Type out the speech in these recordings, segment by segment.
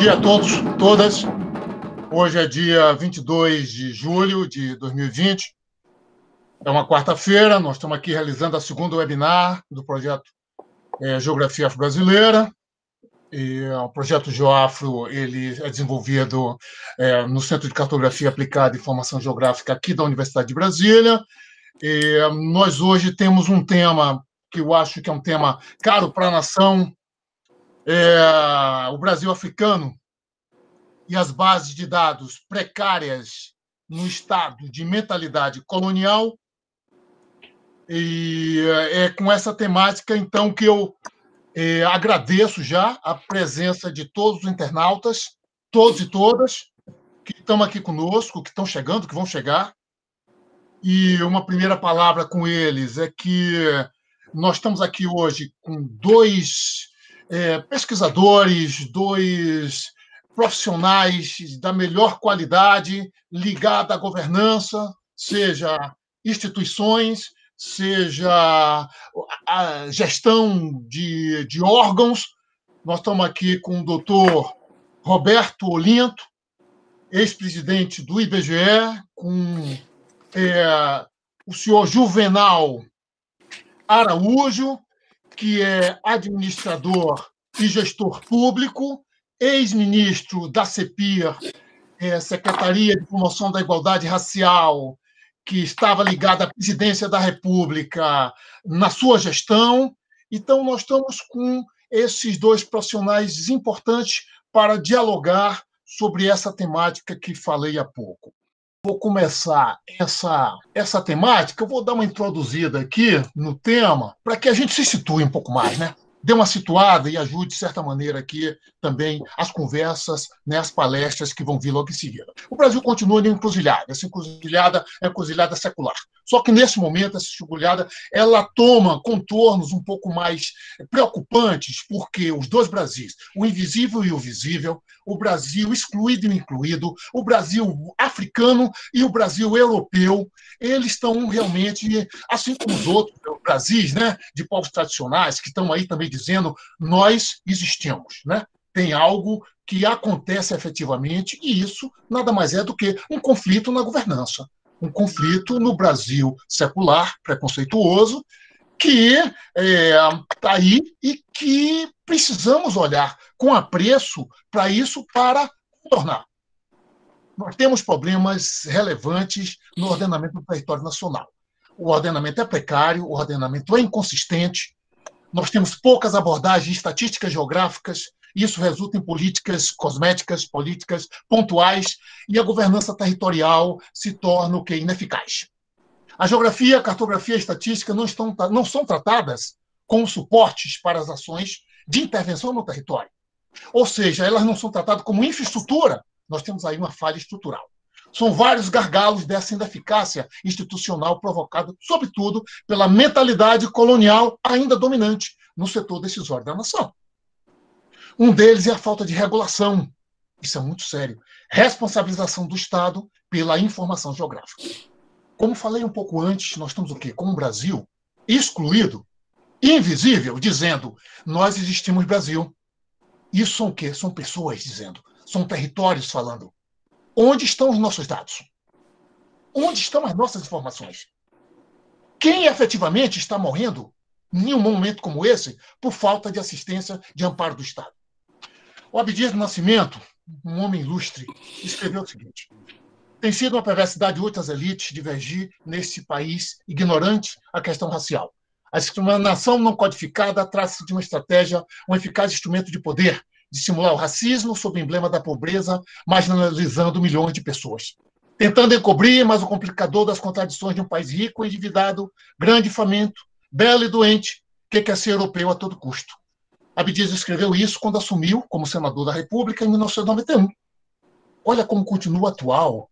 dia a todos, todas. Hoje é dia 22 de julho de 2020. É uma quarta-feira, nós estamos aqui realizando a segunda webinar do projeto Geografia Afro-Brasileira. O projeto GeoAfro ele é desenvolvido no Centro de Cartografia Aplicada e Informação Geográfica aqui da Universidade de Brasília. Nós hoje temos um tema que eu acho que é um tema caro para a nação, o Brasil africano e as bases de dados precárias no estado de mentalidade colonial. E é com essa temática, então, que eu agradeço já a presença de todos os internautas, todos e todas, que estão aqui conosco, que estão chegando, que vão chegar. E uma primeira palavra com eles é que nós estamos aqui hoje com dois pesquisadores, dois profissionais da melhor qualidade, ligada à governança, seja instituições, seja a gestão de órgãos. Nós estamos aqui com o doutor Roberto Olinto, ex-presidente do IBGE, com o senhor Juvenal Araújo, que é administrador e gestor público, ex-ministro da CEPIR, Secretaria de Promoção da Igualdade Racial, que estava ligada à presidência da República na sua gestão. Então, nós estamos com esses dois profissionais importantes para dialogar sobre essa temática que falei há pouco. Vou começar essa temática, eu vou dar uma introduzida aqui no tema, para que a gente se situe um pouco mais, né? Dê uma situada e ajude, de certa maneira, aqui também as conversas, né, as palestras que vão vir logo em seguida. O Brasil continua em encruzilhada. Essa encruzilhada é uma encruzilhada secular. Só que, nesse momento, essa encruzilhada ela toma contornos um pouco mais preocupantes, porque os dois Brasis, o invisível e o visível, o Brasil excluído e o incluído, o Brasil africano e o Brasil europeu, eles estão realmente, assim como os outros Brasis, né, de povos tradicionais, que estão aí também dizendo nós existimos, né? Tem algo que acontece efetivamente e isso nada mais é do que um conflito na governança, um conflito no Brasil secular, preconceituoso, que está aí e que precisamos olhar com apreço para isso para contornar. Nós temos problemas relevantes no ordenamento do território nacional. O ordenamento é precário, o ordenamento é inconsistente, nós temos poucas abordagens estatísticas geográficas, isso resulta em políticas cosméticas, políticas pontuais, e a governança territorial se torna ineficaz. A geografia, a cartografia e a estatística não são tratadas como suportes para as ações de intervenção no território. Ou seja, elas não são tratadas como infraestrutura. Nós temos aí uma falha estrutural. São vários gargalos dessa ineficácia institucional provocada, sobretudo, pela mentalidade colonial ainda dominante no setor decisório da nação. Um deles é a falta de regulação. Isso é muito sério. Responsabilização do Estado pela informação geográfica. Como falei um pouco antes, nós estamos o quê? Com um Brasil excluído, invisível, dizendo nós existimos Brasil. Isso são o quê? São pessoas dizendo. São territórios falando. Onde estão os nossos dados? Onde estão as nossas informações? Quem efetivamente está morrendo em um momento como esse por falta de assistência de amparo do Estado? O Abdias do Nascimento, um homem ilustre, escreveu o seguinte: tem sido uma perversidade de outras elites divergir nesse país ignorante a questão racial. A discriminação não codificada trata-se de uma estratégia, um eficaz instrumento de poder, de simular o racismo sob o emblema da pobreza, marginalizando milhões de pessoas. Tentando encobrir, mas o complicador das contradições de um país rico e endividado, grande e faminto, belo e doente, que quer ser europeu a todo custo. Abdias escreveu isso quando assumiu como senador da República em 1991. Olha como continua atual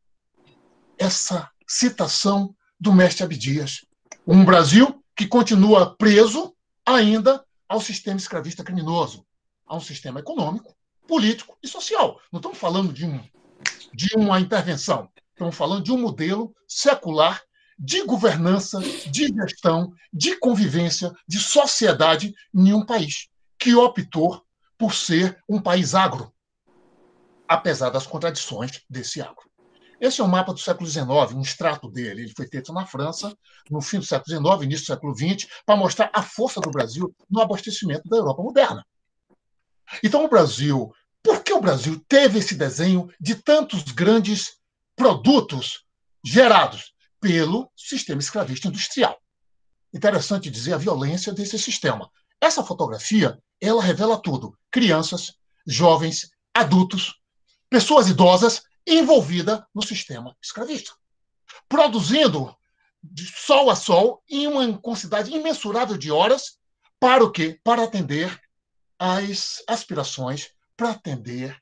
essa citação do mestre Abdias. Um Brasil que continua preso ainda ao sistema escravista criminoso, a um sistema econômico, político e social. Não estamos falando de uma intervenção, estamos falando de um modelo secular de governança, de gestão, de convivência, de sociedade em um país que optou por ser um país agro. apesar das contradições desse agro. Esse é um mapa do século XIX, um extrato dele. Ele foi feito na França, no fim do século XIX, início do século XX, para mostrar a força do Brasil no abastecimento da Europa moderna. Então, o Brasil, por que o Brasil teve esse desenho de tantos grandes produtos gerados pelo sistema escravista industrial? Interessante dizer a violência desse sistema. Essa fotografia, ela revela tudo. Crianças, jovens, adultos, pessoas idosas envolvidas no sistema escravista, produzindo de sol a sol em uma quantidade imensurável de horas para o quê? Para atender às aspirações, para atender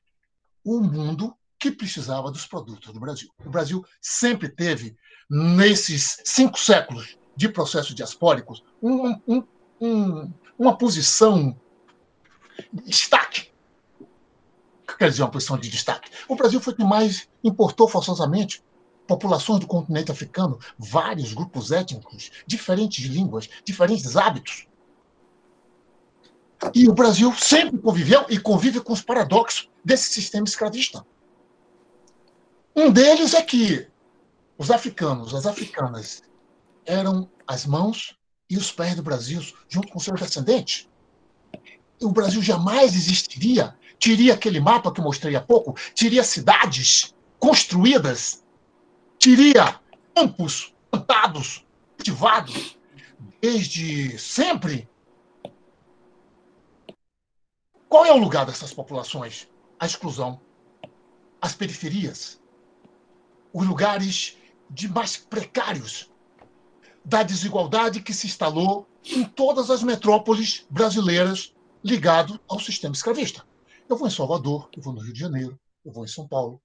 o mundo que precisava dos produtos do Brasil. O Brasil sempre teve, nesses 5 séculos de processo diaspórico, uma posição de destaque. Quer dizer, uma posição de destaque. O Brasil foi quem mais importou forçosamente populações do continente africano, vários grupos étnicos, diferentes línguas, diferentes hábitos. E o Brasil sempre conviveu e convive com os paradoxos desse sistema escravista. Um deles é que os africanos, as africanas, eram as mãos e os pés do Brasil, junto com seus descendentes. E o Brasil jamais existiria, teria aquele mapa que eu mostrei há pouco, teria cidades construídas, teria campos plantados, cultivados, desde sempre. Qual é o lugar dessas populações? A exclusão, as periferias, os lugares de mais precários da desigualdade que se instalou em todas as metrópoles brasileiras ligadas ao sistema escravista. Eu vou em Salvador, eu vou no Rio de Janeiro, eu vou em São Paulo,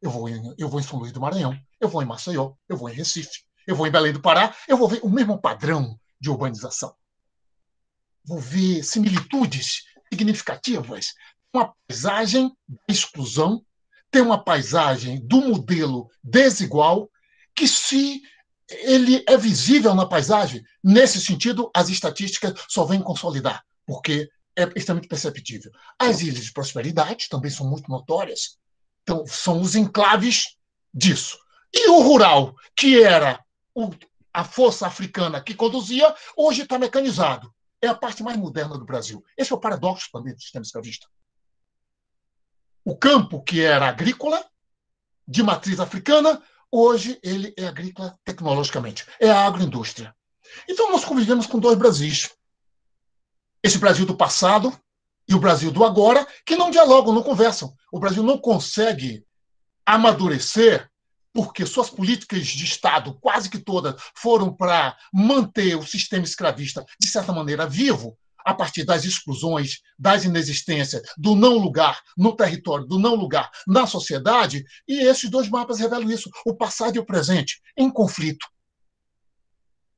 eu vou em São Luís do Maranhão, eu vou em Maceió, eu vou em Recife, eu vou em Belém do Pará, eu vou ver o mesmo padrão de urbanização. Vou ver similitudes significativas. Uma paisagem da exclusão, tem uma paisagem do modelo desigual, que se ele é visível na paisagem, nesse sentido, as estatísticas só vêm consolidar, porque é extremamente perceptível. As ilhas de prosperidade também são muito notórias, então são os enclaves disso. E o rural, que era a força africana que conduzia, hoje está mecanizado. É a parte mais moderna do Brasil. Esse é o paradoxo também do sistema escravista. O campo, que era agrícola, de matriz africana, hoje ele é agrícola tecnologicamente. É a agroindústria. Então nós convivemos com 2 Brasis. Esse Brasil do passado e o Brasil do agora, que não dialogam, não conversam. O Brasil não consegue amadurecer porque suas políticas de Estado, quase que todas, foram para manter o sistema escravista, de certa maneira, vivo, a partir das exclusões, das inexistências, do não lugar no território, do não lugar na sociedade, e esses 2 mapas revelam isso, o passado e o presente, em conflito.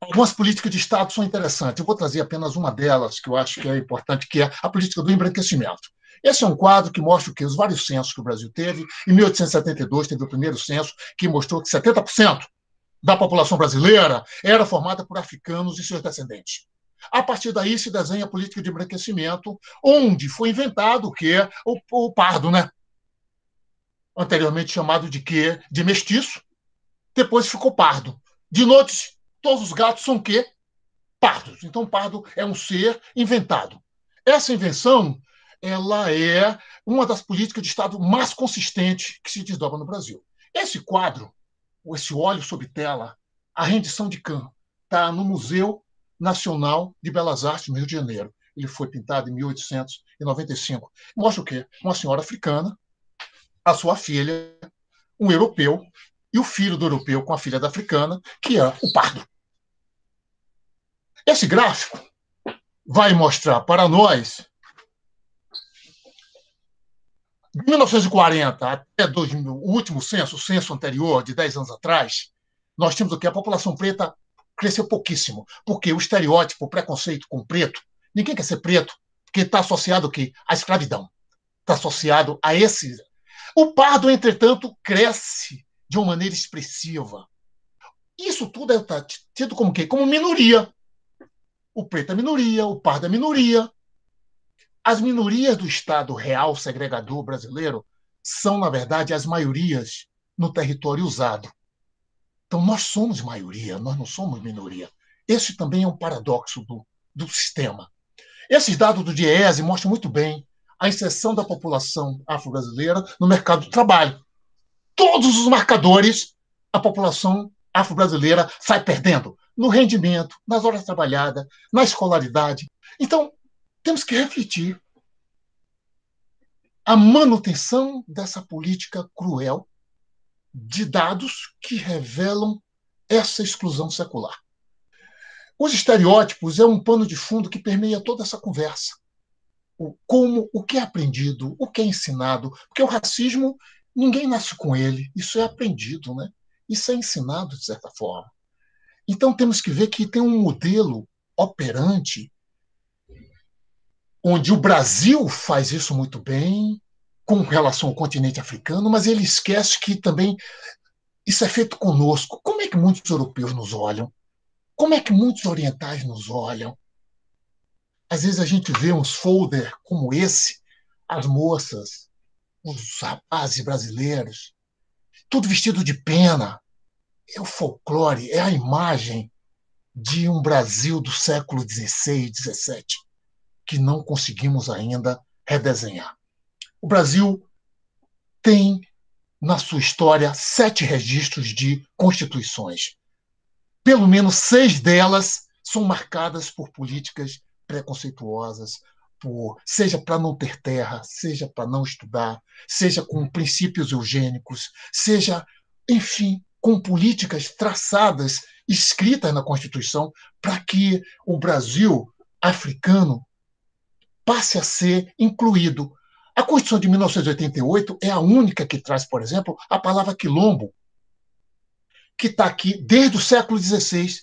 Algumas políticas de Estado são interessantes. Eu vou trazer apenas uma delas, que eu acho que é importante, que é a política do embranquecimento. Esse é um quadro que mostra o quê? Os vários censos que o Brasil teve. Em 1872, teve o primeiro censo, que mostrou que 70% da população brasileira era formada por africanos e seus descendentes. A partir daí se desenha a política de embranquecimento, onde foi inventado o quê? O pardo, né? Anteriormente chamado de quê? De mestiço. Depois ficou pardo. De noite, todos os gatos são o quê? Pardos. Então, pardo é um ser inventado. Essa invenção, ela é uma das políticas de Estado mais consistentes que se desdobra no Brasil. Esse quadro, esse óleo sob tela, a rendição de Cã, está no Museu Nacional de Belas Artes, no Rio de Janeiro. Ele foi pintado em 1895. Mostra o quê? Uma senhora africana, a sua filha, um europeu, e o filho do europeu com a filha da africana, que é o pardo. Esse gráfico vai mostrar para nós, de 1940 até 2000, o último censo, o censo anterior, de 10 anos atrás, nós temos o que? A população preta cresceu pouquíssimo, porque o estereótipo, o preconceito com preto, ninguém quer ser preto, porque está associado ao quê? À escravidão. Está associado a esse. O pardo, entretanto, cresce de uma maneira expressiva. Isso tudo é tido como quê? Como minoria. O preto é minoria, o pardo é minoria. As minorias do Estado real segregador brasileiro são, na verdade, as maiorias no território usado. Então, nós somos maioria, nós não somos minoria. Esse também é um paradoxo do sistema. Esses dados do DIEESE mostram muito bem a inserção da população afro-brasileira no mercado de trabalho. Todos os marcadores, a população afro-brasileira sai perdendo no rendimento, nas horas trabalhadas, na escolaridade. Então, temos que refletir a manutenção dessa política cruel de dados que revelam essa exclusão secular. Os estereótipos é um pano de fundo que permeia toda essa conversa. O que é aprendido, o que é ensinado, porque o racismo, ninguém nasce com ele, isso é aprendido, né? Isso é ensinado, de certa forma. Então, temos que ver que tem um modelo operante onde o Brasil faz isso muito bem, com relação ao continente africano, mas ele esquece que também isso é feito conosco. Como é que muitos europeus nos olham? Como é que muitos orientais nos olham? Às vezes a gente vê uns folders como esse, as moças, os rapazes brasileiros, tudo vestido de pena. É o folclore, é a imagem de um Brasil do século XVI, XVII, que não conseguimos ainda redesenhar. O Brasil tem, na sua história, 7 registros de constituições. Pelo menos 6 delas são marcadas por políticas preconceituosas, seja para não ter terra, seja para não estudar, seja com princípios eugênicos, seja, enfim, com políticas traçadas, escritas na Constituição, para que o Brasil africano passe a ser incluído. A Constituição de 1988 é a única que traz, por exemplo, a palavra quilombo, que está aqui desde o século XVI.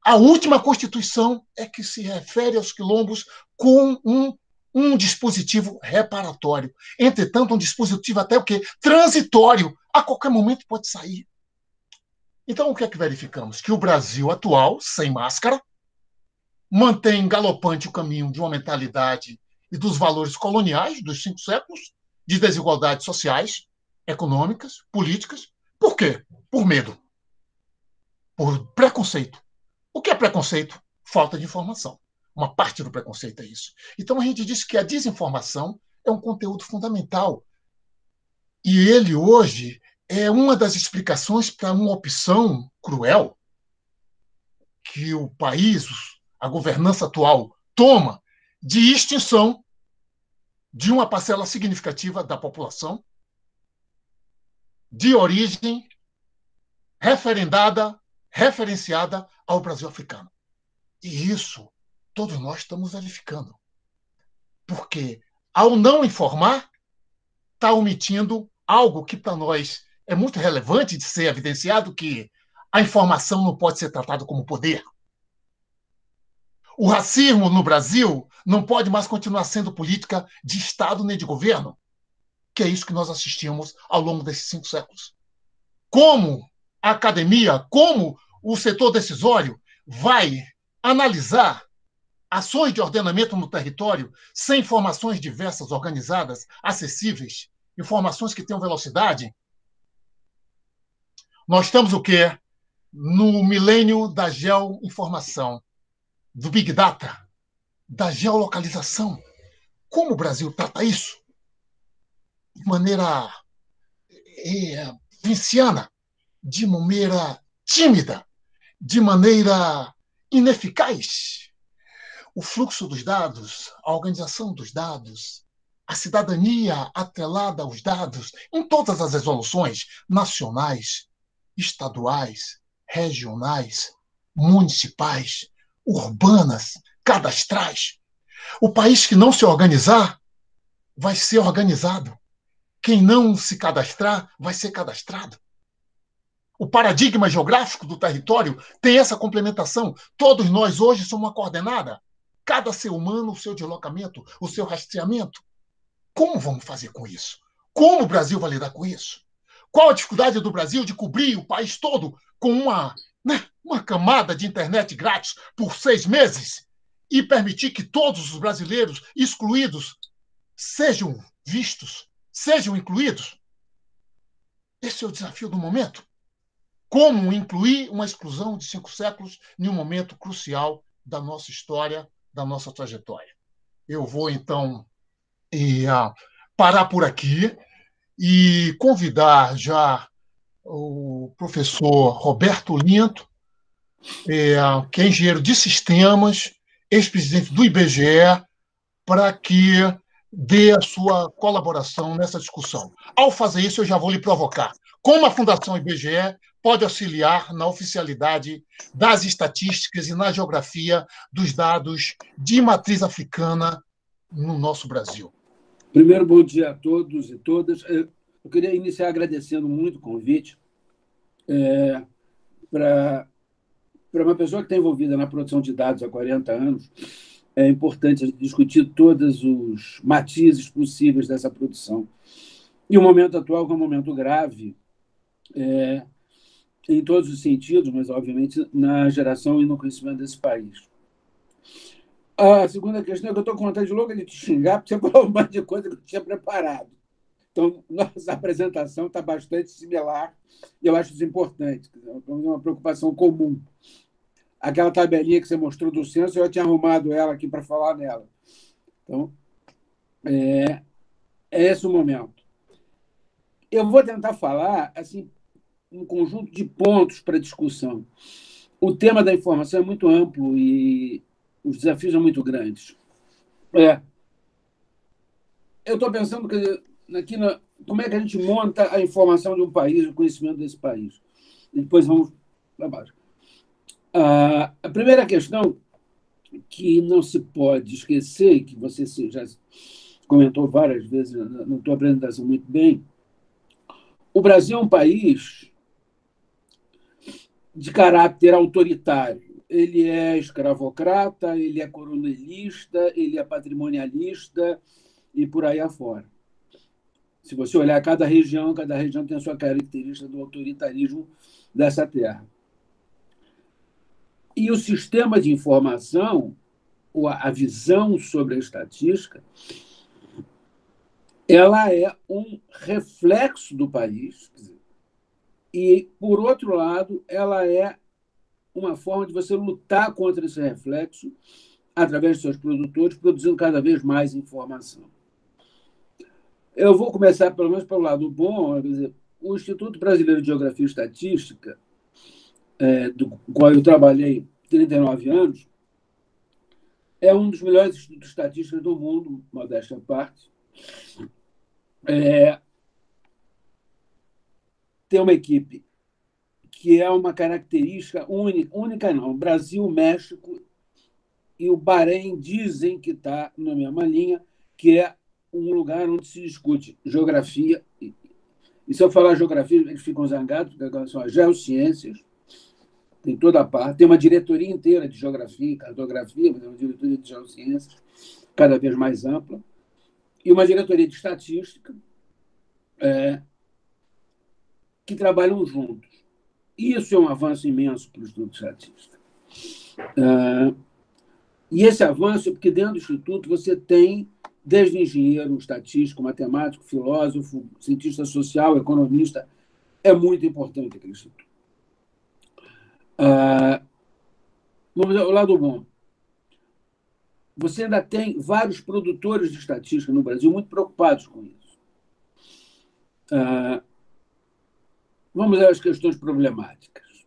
A última Constituição é que se refere aos quilombos com um dispositivo reparatório. Entretanto, um dispositivo até o quê? Transitório. A qualquer momento pode sair. Então, o que é que verificamos? Que o Brasil atual, sem máscara, mantém galopante o caminho de uma mentalidade e dos valores coloniais dos 5 séculos, de desigualdades sociais, econômicas, políticas. Por quê? Por medo. Por preconceito. O que é preconceito? Falta de informação. Uma parte do preconceito é isso. Então, a gente diz que a desinformação é um conteúdo fundamental. E ele, hoje, é uma das explicações para uma opção cruel que o país, a governança atual, toma de extinção de uma parcela significativa da população de origem referenciada ao Brasil africano. E isso todos nós estamos verificando. Porque, ao não informar, está omitindo algo que para nós é muito relevante de ser evidenciado, que a informação não pode ser tratada como poder. O racismo no Brasil não pode mais continuar sendo política de Estado nem de governo, que é isso que nós assistimos ao longo desses 5 séculos. Como a academia, como o setor decisório vai analisar ações de ordenamento no território sem informações diversas, organizadas, acessíveis, informações que tenham velocidade? Nós estamos o quê? No milênio da geoinformação, do Big Data, da geolocalização. Como o Brasil trata isso? De maneira vinciana, de maneira tímida, de maneira ineficaz. O fluxo dos dados, a organização dos dados, a cidadania atrelada aos dados, em todas as resoluções nacionais, estaduais, regionais, municipais, urbanas, cadastrais. O país que não se organizar vai ser organizado. Quem não se cadastrar vai ser cadastrado. O paradigma geográfico do território tem essa complementação. Todos nós hoje somos uma coordenada. Cada ser humano, o seu deslocamento, o seu rastreamento. Como vamos fazer com isso? Como o Brasil vai lidar com isso? Qual a dificuldade do Brasil de cobrir o país todo com uma camada de internet grátis por 6 meses e permitir que todos os brasileiros excluídos sejam vistos, sejam incluídos. Esse é o desafio do momento. Como incluir uma exclusão de 5 séculos em um momento crucial da nossa história, da nossa trajetória? Eu vou, então, parar por aqui e convidar já o professor Roberto Linto, que é engenheiro de sistemas, ex-presidente do IBGE, para que dê a sua colaboração nessa discussão. Ao fazer isso, eu já vou lhe provocar. Como a Fundação IBGE pode auxiliar na oficialidade das estatísticas e na geografia dos dados de matriz africana no nosso Brasil? Primeiro, bom dia a todos e todas. Eu queria iniciar agradecendo muito o convite para uma pessoa que está envolvida na produção de dados há 40 anos. É importante discutir todos os matizes possíveis dessa produção. E o momento atual é um momento grave, em todos os sentidos, mas, obviamente, na geração e no conhecimento desse país. A segunda questão é que eu estou com vontade louca de te xingar, porque você falou um monte de coisa que eu tinha preparado. Então, nossa apresentação está bastante similar, e eu acho isso importante. É uma preocupação comum. Aquela tabelinha que você mostrou do censo, eu tinha arrumado ela aqui para falar nela. Então, é esse o momento. Eu vou tentar falar assim, um conjunto de pontos para discussão. O tema da informação é muito amplo e os desafios são muito grandes. Eu estou pensando aqui como é que a gente monta a informação de um país, o conhecimento desse país. E depois vamos para baixo. A primeira questão que não se pode esquecer, que você já comentou várias vezes na tua apresentação muito bem, o Brasil é um país de caráter autoritário. Ele é escravocrata, ele é coronelista, ele é patrimonialista e por aí afora. Se você olhar cada região tem a sua característica do autoritarismo dessa terra. E o sistema de informação, ou a visão sobre a estatística, ela é um reflexo do país e, por outro lado, ela é uma forma de você lutar contra esse reflexo através de seus produtores, produzindo cada vez mais informação. Eu vou começar, pelo menos, pelo lado bom. Quer dizer, o Instituto Brasileiro de Geografia e Estatística, do qual eu trabalhei 39 anos, é um dos melhores institutos estatísticos do mundo, modéstia à parte. Tem uma equipe que é uma característica única não. O Brasil, o México e o Bahrein dizem que está na mesma linha, que é um lugar onde se discute geografia. E se eu falar geografia, eles ficam zangados, porque são as geociências. Tem toda a parte. Tem uma diretoria inteira de geografia e cartografia, mas é uma diretoria de geociências cada vez mais ampla. E uma diretoria de estatística que trabalham juntos. Isso é um avanço imenso para o Instituto de Estatística. E esse avanço é porque dentro do Instituto você tem desde engenheiro, estatístico, matemático, filósofo, cientista social, economista. É muito importante aquele Instituto. Vamos ao lado bom. Você ainda tem vários produtores de estatística no Brasil muito preocupados com isso. Vamos às questões problemáticas.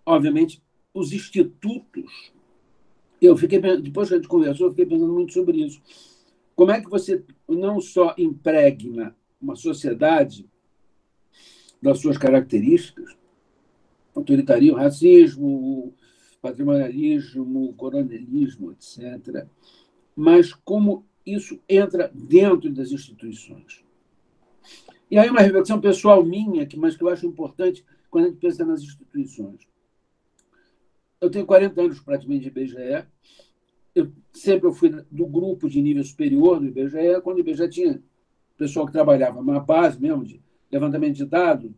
Obviamente, os institutos. Depois que a gente conversou, eu fiquei pensando muito sobre isso. Como é que você não só impregna uma sociedade das suas características, autoritarismo, racismo, patrimonialismo, coronelismo, etc., mas como isso entra dentro das instituições. E aí uma reflexão pessoal minha, mas que eu acho importante quando a gente pensa nas instituições. Eu tenho 40 anos praticamente de IBGE. Eu fui do grupo de nível superior do IBGE, quando o IBGE tinha pessoal que trabalhava na base mesmo, de levantamento de dados,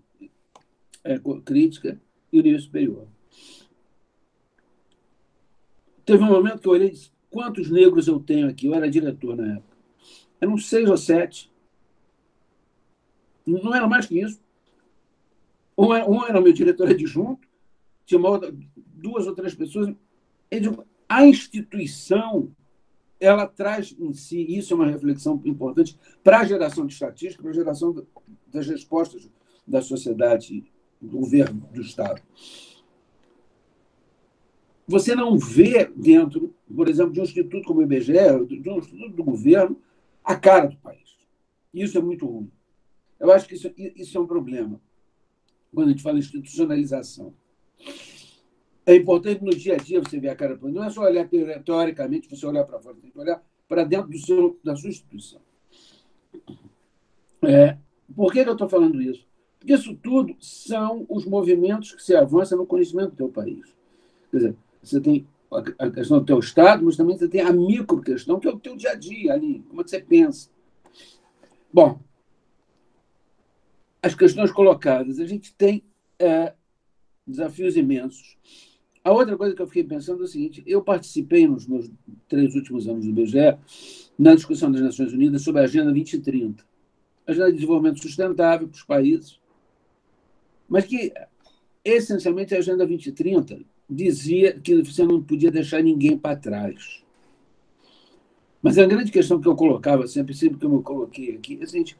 crítica, e o nível superior. Teve um momento que eu olhei e disse, quantos negros eu tenho aqui? Eu era diretor na época. Eram 6 ou 7. Não era mais que isso. Um era o meu diretor adjunto, tinha duas ou três pessoas. Eu digo, a instituição, ela traz em si, isso é uma reflexão importante para a geração de estatística, para a geração das respostas da sociedade, do governo, do Estado. Você não vê dentro, por exemplo, de um instituto como o IBGE, de um instituto do governo, a cara do país. Isso é muito ruim. Eu acho que isso é um problema, quando a gente fala em institucionalização. É importante no dia a dia você ver a cara do país. Não é só olhar teoricamente, você olhar para fora, tem que olhar para dentro da sua instituição. Por que eu estou falando isso? Porque isso tudo são os movimentos que se avançam no conhecimento do teu país. Quer dizer, você tem a questão do teu Estado, mas também você tem a micro-questão, que é o teu dia a dia ali, como é que você pensa. Bom, as questões colocadas, a gente tem desafios imensos. A outra coisa que eu fiquei pensando é o seguinte: eu participei nos meus 3 últimos anos do IBGE na discussão das Nações Unidas sobre a Agenda 2030, a Agenda de Desenvolvimento Sustentável para os países, mas que, essencialmente, a Agenda 2030 dizia que você não podia deixar ninguém para trás. Mas a grande questão que eu colocava sempre que eu me coloquei aqui é a seguinte: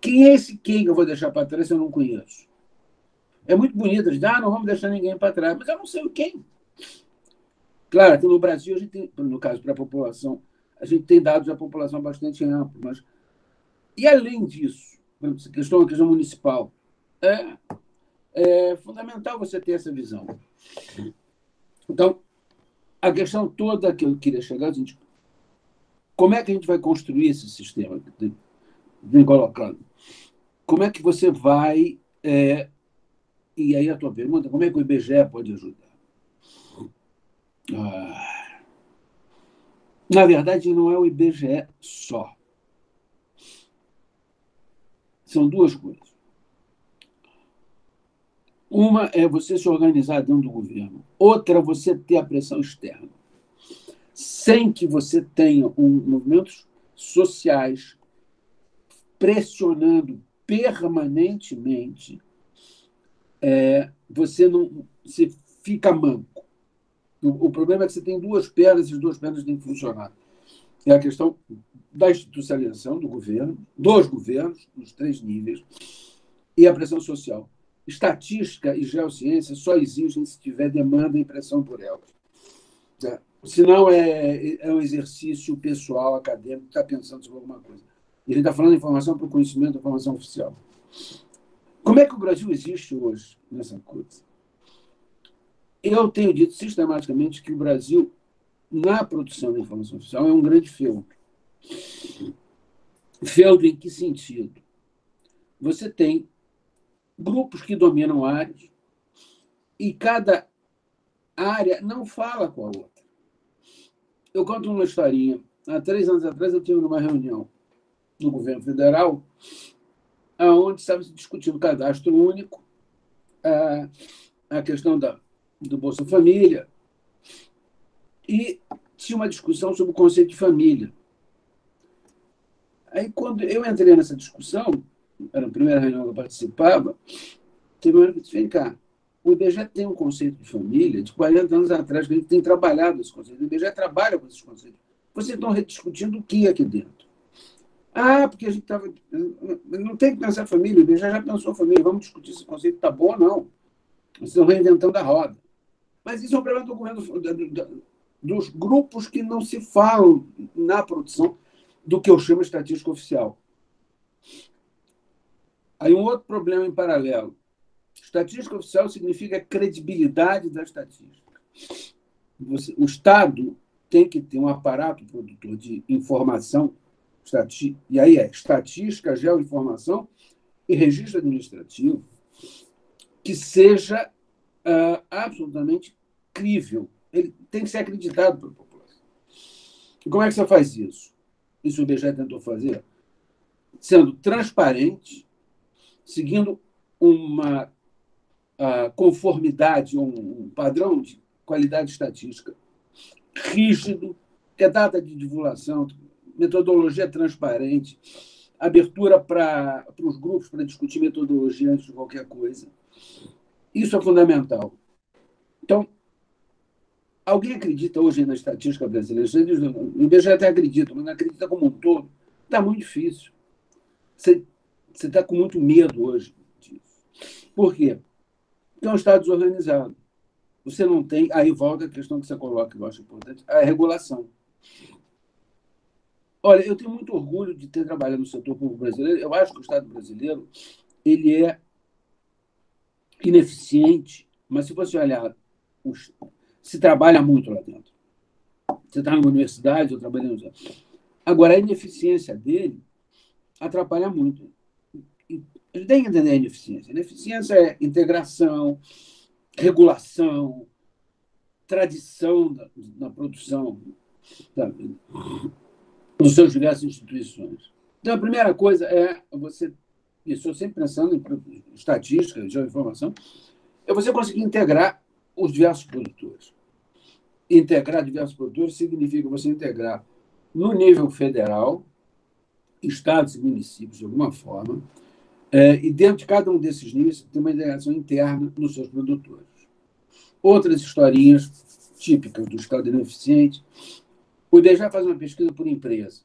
quem é esse quem que eu vou deixar para trás se eu não conheço? É muito bonito dizer, não vamos deixar ninguém para trás, mas eu não sei o quem. Claro que no Brasil, a gente tem, no caso para a população, a gente tem dados da população bastante amplos, mas... E além disso, a questão municipal, é fundamental você ter essa visão. Então, a questão toda que eu queria chegar é a seguinte: como é que a gente vai construir esse sistema bem colocado? Como é que você vai... E aí a tua pergunta, como é que o IBGE pode ajudar? Na verdade, não é o IBGE só. São duas coisas. Uma é você se organizar dentro do governo. Outra é você ter a pressão externa. Sem que você tenha movimentos sociais pressionando permanentemente, você fica manco. O problema é que você tem duas pernas e as duas pernas têm que funcionar. É a questão da institucionalização do governo, dos governos, nos 3 níveis, e a pressão social. Estatística e geociência só existem se tiver demanda e pressão por elas. Senão é um exercício pessoal, acadêmico, que está pensando sobre alguma coisa. E a gente está falando de informação para o conhecimento da informação oficial. Como é que o Brasil existe hoje nessa coisa? Eu tenho dito sistematicamente que o Brasil, na produção da informação oficial, é um grande feudo. Feudo em que sentido? Você tem grupos que dominam áreas e cada área não fala com a outra. Eu conto uma historinha. Há 3 anos atrás, eu tive numa reunião no governo federal onde estava se discutindo o cadastro único, a questão do Bolsa Família, e tinha uma discussão sobre o conceito de família. Aí, quando eu entrei nessa discussão, era a primeira reunião que eu participava, teve uma hora que eu disse: vem cá, o IBGE tem um conceito de família de 40 anos atrás, que a gente tem trabalhado esse conceito. O IBGE trabalha com esses conceitos. Vocês estão rediscutindo o que aqui dentro? Porque a gente estava... Não tem que pensar família, o IBGE já pensou família, vamos discutir se o conceito está bom ou não. Vocês estão reinventando a roda. Mas isso é um problema do governo, dos grupos que não se falam na produção do que eu chamo de estatística oficial. Aí um outro problema em paralelo. Estatística oficial significa a credibilidade da estatística. O Estado tem que ter um aparato produtor de informação, e aí estatística, geoinformação e registro administrativo, que seja absolutamente crível. Ele tem que ser acreditado pela população. E como é que você faz isso? Isso o IBGE tentou fazer sendo transparente, seguindo uma conformidade, um padrão de qualidade estatística rígido, que é data de divulgação, metodologia transparente, abertura para os grupos para discutir metodologia antes de qualquer coisa. Isso é fundamental. Então, alguém acredita hoje na estatística brasileira? O IBGE até acredita, mas não acredita como um todo. Está muito difícil. Você está com muito medo hoje disso. Por quê? Porque é um Estado desorganizado. Você não tem... Aí volta a questão que você coloca, que eu acho importante, a regulação. Olha, eu tenho muito orgulho de ter trabalhado no setor público brasileiro. Eu acho que o Estado brasileiro ele é ineficiente, mas se você olhar, se trabalha muito lá dentro. Você está numa universidade, eu trabalhei no... Agora, a ineficiência dele atrapalha muito. A gente tem que entender a ineficiência. A ineficiência é integração, regulação, tradição na produção dos seus diversas instituições. Então, a primeira coisa é você, e estou sempre pensando em estatística, geoinformação, é você conseguir integrar os diversos produtores. Integrar diversos produtores significa você integrar no nível federal, estados e municípios, de alguma forma, e dentro de cada um desses níveis tem uma integração interna nos seus produtores. Outras historinhas típicas do Estado ineficiente, o IBGE faz uma pesquisa por empresa,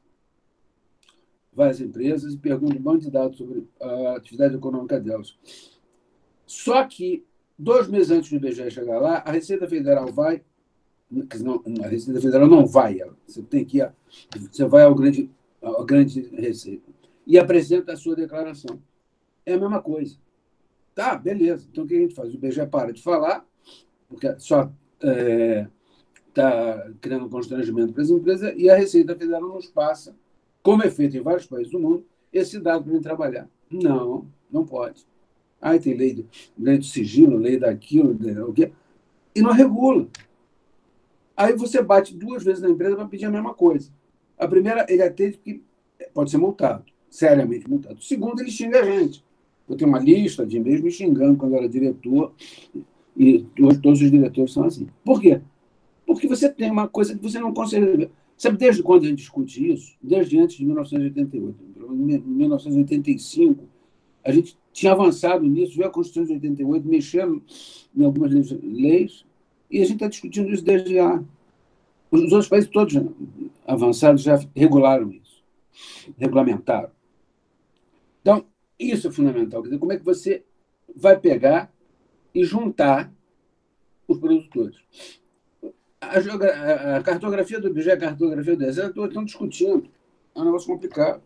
várias empresas, e pergunta um monte de dados sobre a atividade econômica delas. Só que, 2 meses antes do IBGE chegar lá, a Receita Federal vai... A Receita Federal não vai, você tem que ir, você vai à grande Receita e apresenta a sua declaração. É a mesma coisa. Tá, beleza. Então, o que a gente faz? O IBGE para de falar, porque só está criando constrangimento para as empresas, e a Receita Federal nos passa, como é feito em vários países do mundo, esse dado para ele trabalhar. Não, não pode. Aí tem lei do sigilo, lei daquilo, o quê? E não regula. Aí você bate 2 vezes na empresa para pedir a mesma coisa. A primeira, ele atende porque pode ser multado, seriamente multado. O segundo, ele xinga a gente. Eu tenho uma lista de e-mails me xingando quando eu era diretor, e todos os diretores são assim. Por quê? Porque você tem uma coisa que você não consegue... Sabe desde quando a gente discute isso? Desde antes de 1988. Em 1985, a gente tinha avançado nisso, veio a Constituição de 88, mexendo em algumas leis, e a gente está discutindo isso desde lá. Os outros países todos avançados já regularam isso, regulamentaram. Então, isso é fundamental. Quer dizer, como é que você vai pegar e juntar os produtores? A cartografia do IBGE, a cartografia do Exército, estão discutindo. É um negócio complicado.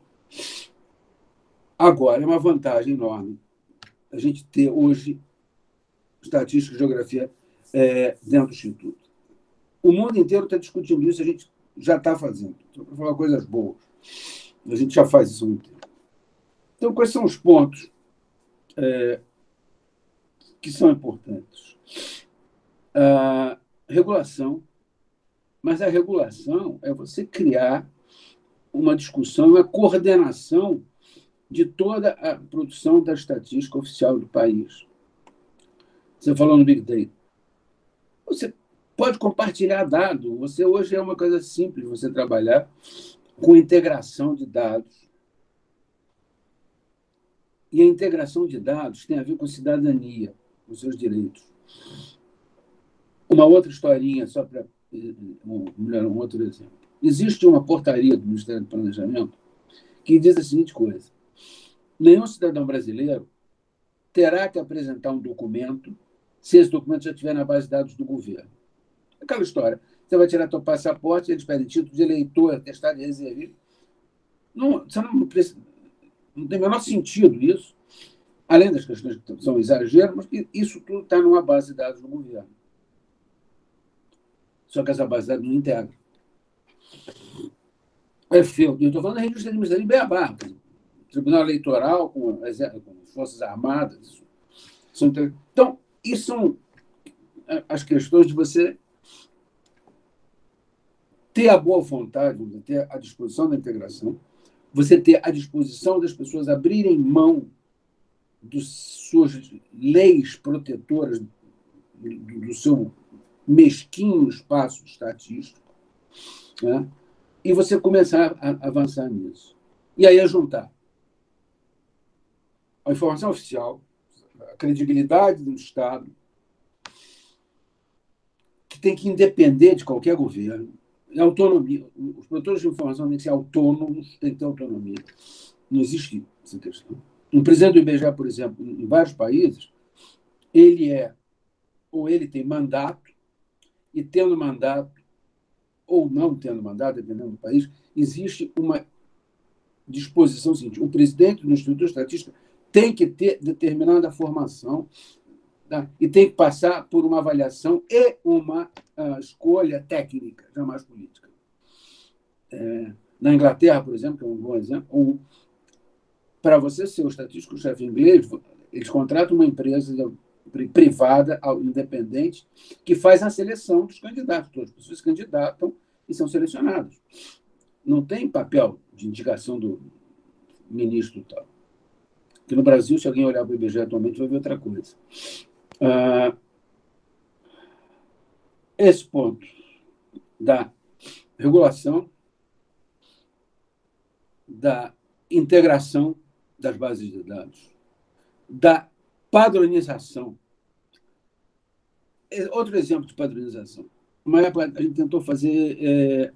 Agora, é uma vantagem enorme a gente ter hoje estatística e geografia dentro do Instituto. O mundo inteiro está discutindo isso, a gente já está fazendo. Só para falar coisas boas. A gente já faz isso há muito tempo. Então, quais são os pontos que são importantes? A regulação, mas a regulação é você criar uma discussão, uma coordenação de toda a produção da estatística oficial do país. Você falou no Big Data. Você pode compartilhar dado. Você hoje é uma coisa simples, você trabalhar com integração de dados. E a integração de dados tem a ver com cidadania, com seus direitos. Uma outra historinha, só para um outro exemplo. Existe uma portaria do Ministério do Planejamento que diz a seguinte coisa: nenhum cidadão brasileiro terá que apresentar um documento se esse documento já estiver na base de dados do governo. Aquela história. Você vai tirar seu passaporte, eles pedem título de eleitor, atestado de reservista. Você não tem o menor sentido isso, além das questões que são exagero, mas que isso tudo está numa base de dados do governo. Só que essa base de dados não integra. É feio. Eu estou falando da registro administrativo de Beabá, Tribunal Eleitoral com as Forças Armadas. Então, isso são as questões de você ter a boa vontade, ter a disposição da integração, você ter a disposição das pessoas abrirem mão das suas leis protetoras, do seu mesquinho espaço estatístico, né? E você começar a avançar nisso. E aí a juntar a informação oficial, a credibilidade do Estado, que tem que independer de qualquer governo, e autonomia. Os produtores de informação têm que ser autônomos, têm que ter autonomia. Não existe essa questão. Um presidente do IBGE, por exemplo, em vários países, ou ele tem mandato, e tendo mandato, ou não tendo mandato, dependendo do país, existe uma disposição seguinte: o presidente do Instituto de Estatística tem que ter determinada formação, tá? E tem que passar por uma avaliação e uma escolha técnica, jamais política. Na Inglaterra, por exemplo, que é um bom exemplo, para você ser o estatístico-chefe inglês, eles contratam uma empresa privada, independente, que faz a seleção dos candidatos. Todas as pessoas se candidatam e são selecionados. Não tem papel de indicação do ministro e tal. Porque no Brasil, se alguém olhar para o IBGE atualmente, vai ver outra coisa. Esse ponto da regulação, da integração das bases de dados, da padronização. Outro exemplo de padronização. Uma época, a gente tentou fazer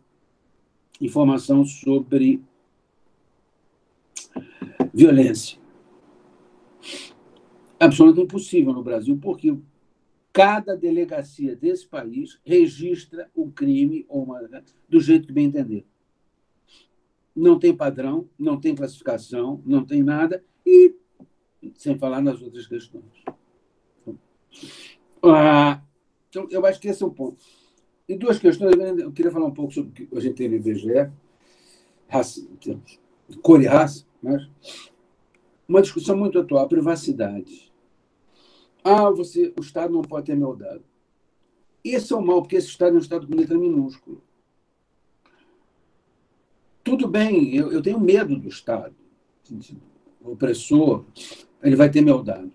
informação sobre violência. Absolutamente impossível no Brasil, porque cada delegacia desse país registra o crime do jeito que bem entender. Não tem padrão, não tem classificação, não tem nada, e sem falar nas outras questões. Então, eu acho que esse é o ponto. E duas questões, eu queria falar um pouco sobre o que a gente tem no IBGE, raça, cor e raça, mas uma discussão muito atual, a privacidade. O Estado não pode ter meu dado. Esse é o mal, porque esse Estado é um Estado com letra minúscula. Tudo bem, eu tenho medo do Estado. O opressor, ele vai ter meu dado.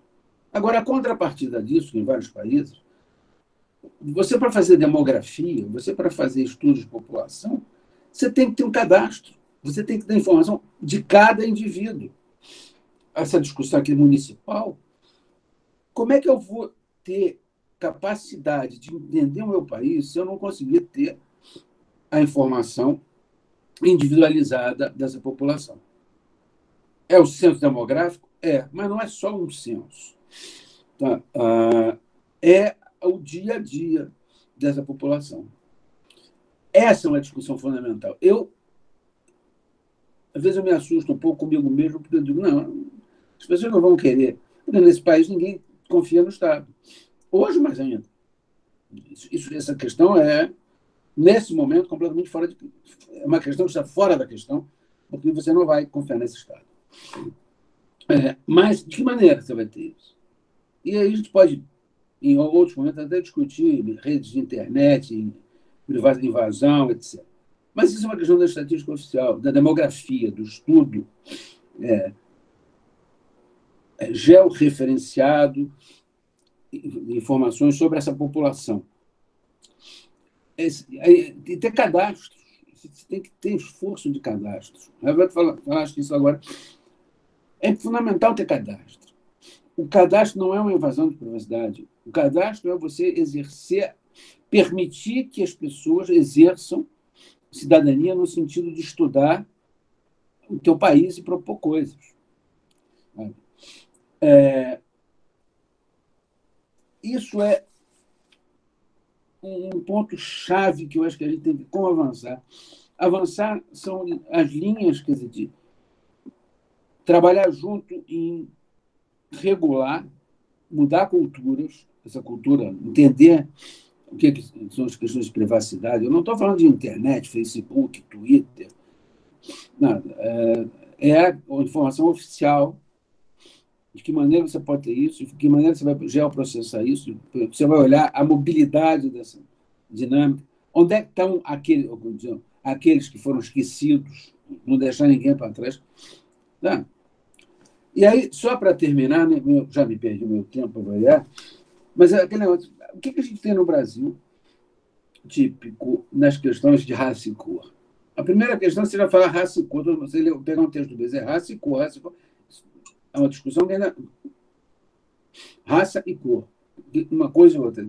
Agora, a contrapartida disso, em vários países, você, para fazer demografia, você, para fazer estudos de população, você tem que ter um cadastro. Você tem que ter informação de cada indivíduo. Essa discussão aqui municipal, como é que eu vou ter capacidade de entender o meu país se eu não conseguir ter a informação individualizada dessa população? É o censo demográfico? Mas não é só um censo. Tá? É o dia a dia dessa população. Essa é uma discussão fundamental. Às vezes eu me assusto um pouco comigo mesmo, porque eu digo, não, as pessoas não vão querer. Porque nesse país ninguém confia no Estado. Hoje, mais ainda. Essa questão é, nesse momento, completamente fora de... É uma questão que está fora da questão, porque você não vai confiar nesse Estado. Mas de que maneira você vai ter isso? E aí a gente pode, em outros momentos, até discutir redes de internet, invasão, etc. Mas isso é uma questão da estatística oficial, da demografia, do estudo georreferenciado, informações sobre essa população. E ter cadastros. Você tem que ter esforço de cadastro. Eu vou falar isso agora. É fundamental ter cadastro. O cadastro não é uma invasão de privacidade. O cadastro é você permitir que as pessoas exerçam cidadania no sentido de estudar o teu país e propor coisas. Isso é um ponto-chave que eu acho que a gente tem que como avançar. Avançar são as linhas, quer dizer, de trabalhar junto em regular, mudar culturas, essa cultura, entender o que são as questões de privacidade. Eu não estou falando de internet, Facebook, Twitter, nada. É a informação oficial. De que maneira você pode ter isso, de que maneira você vai geoprocessar isso, você vai olhar a mobilidade dessa dinâmica, onde é que estão aqueles que foram esquecidos, não deixar ninguém para trás. Tá? E aí, só para terminar, né, já me perdi o meu tempo para variar, mas aquele negócio, o que a gente tem no Brasil típico nas questões de raça e cor? A primeira questão, você vai falar raça e cor, você pegar um texto do Bezerra, raça e cor, raça e cor. é uma discussão que ainda... Raça e cor. Uma coisa ou outra.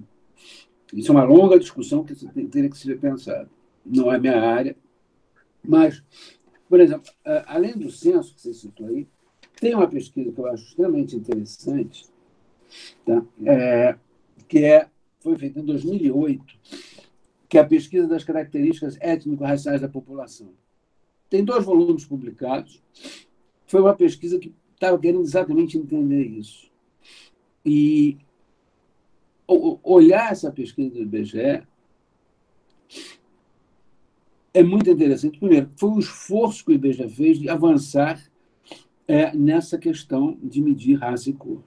Isso é uma longa discussão que teria que ser pensada. Não é minha área. Mas, por exemplo, além do censo que você citou aí, tem uma pesquisa que eu acho extremamente interessante, tá? Foi feita em 2008, que é a pesquisa das características étnico-raciais da população. Tem 2 volumes publicados. Foi uma pesquisa que estava querendo exatamente entender isso. E olhar essa pesquisa do IBGE é muito interessante. Primeiro, foi um esforço que o IBGE fez de avançar nessa questão de medir raça e cor.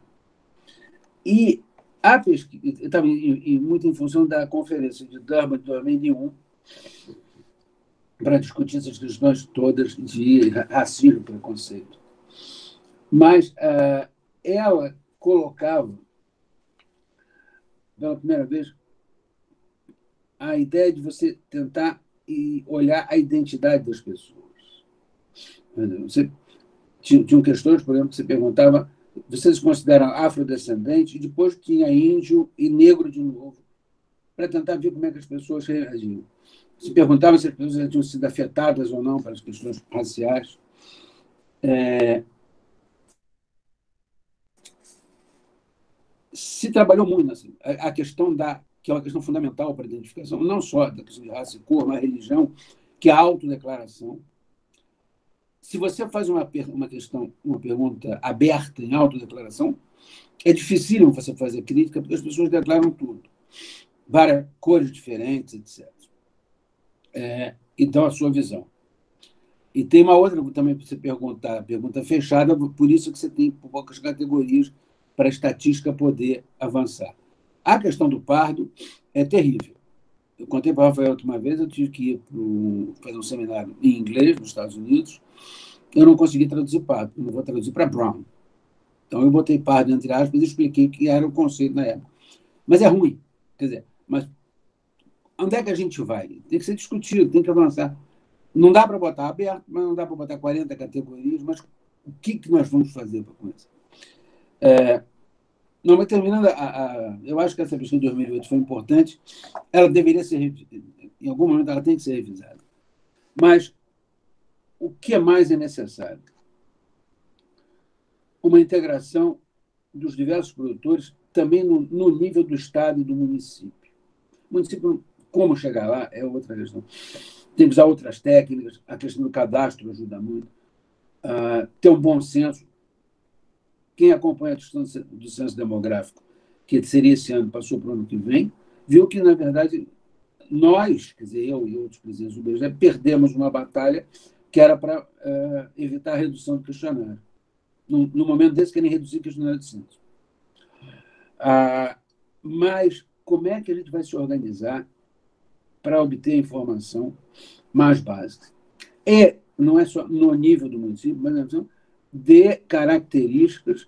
E a pesquisa estava muito em função da conferência de Durban de 2001 para discutir essas questões todas de racismo e preconceito. Mas ela colocava, pela primeira vez, a ideia de você tentar olhar a identidade das pessoas. Você tinha questões, por exemplo, que você perguntava: vocês se consideram afrodescendentes? E depois tinha índio e negro de novo, para tentar ver como é que as pessoas reagiam. Se perguntava se as pessoas tinham sido afetadas ou não pelas questões raciais. Se trabalhou muito assim. A questão que é uma questão fundamental para a identificação, não só da questão de raça e cor, mas a religião, que é a autodeclaração. Se você faz uma pergunta aberta em autodeclaração, é dificílimo você fazer crítica, porque as pessoas declaram tudo. Várias cores diferentes, etc. E dão a sua visão. E tem uma outra também para você perguntar, pergunta fechada, por isso que você tem poucas categorias para a estatística poder avançar. A questão do pardo é terrível. Eu contei para o Rafael outra vez, eu tive que ir fazer um seminário em inglês nos Estados Unidos, eu não consegui traduzir pardo, eu não vou traduzir para brown. Então, eu botei pardo entre aspas e expliquei o que era o conceito na época. Mas é ruim. Quer dizer, mas onde é que a gente vai? Tem que ser discutido, tem que avançar. Não dá para botar aberto, mas não dá para botar 40 categorias, mas o que nós vamos fazer com isso? Não, mas terminando, eu acho que essa pesquisa de 2008 foi importante. Ela deveria ser, em algum momento, ela tem que ser revisada. Mas o que mais é necessário? Uma integração dos diversos produtores também no nível do Estado e do município. O município, como chegar lá, é outra questão. Tem que usar outras técnicas, a questão do cadastro ajuda muito. Ter um bom senso. Quem acompanha a questão do censo demográfico, que seria esse ano, passou para o ano que vem, viu que, na verdade, nós, quer dizer, eu e outros presidentes do IBGE, perdemos uma batalha que era para evitar a redução do questionário. No momento desse, querem reduzir o questionário de censo. Mas como é que a gente vai se organizar para obter informação mais básica? Não é só no nível do município, mas na questão de características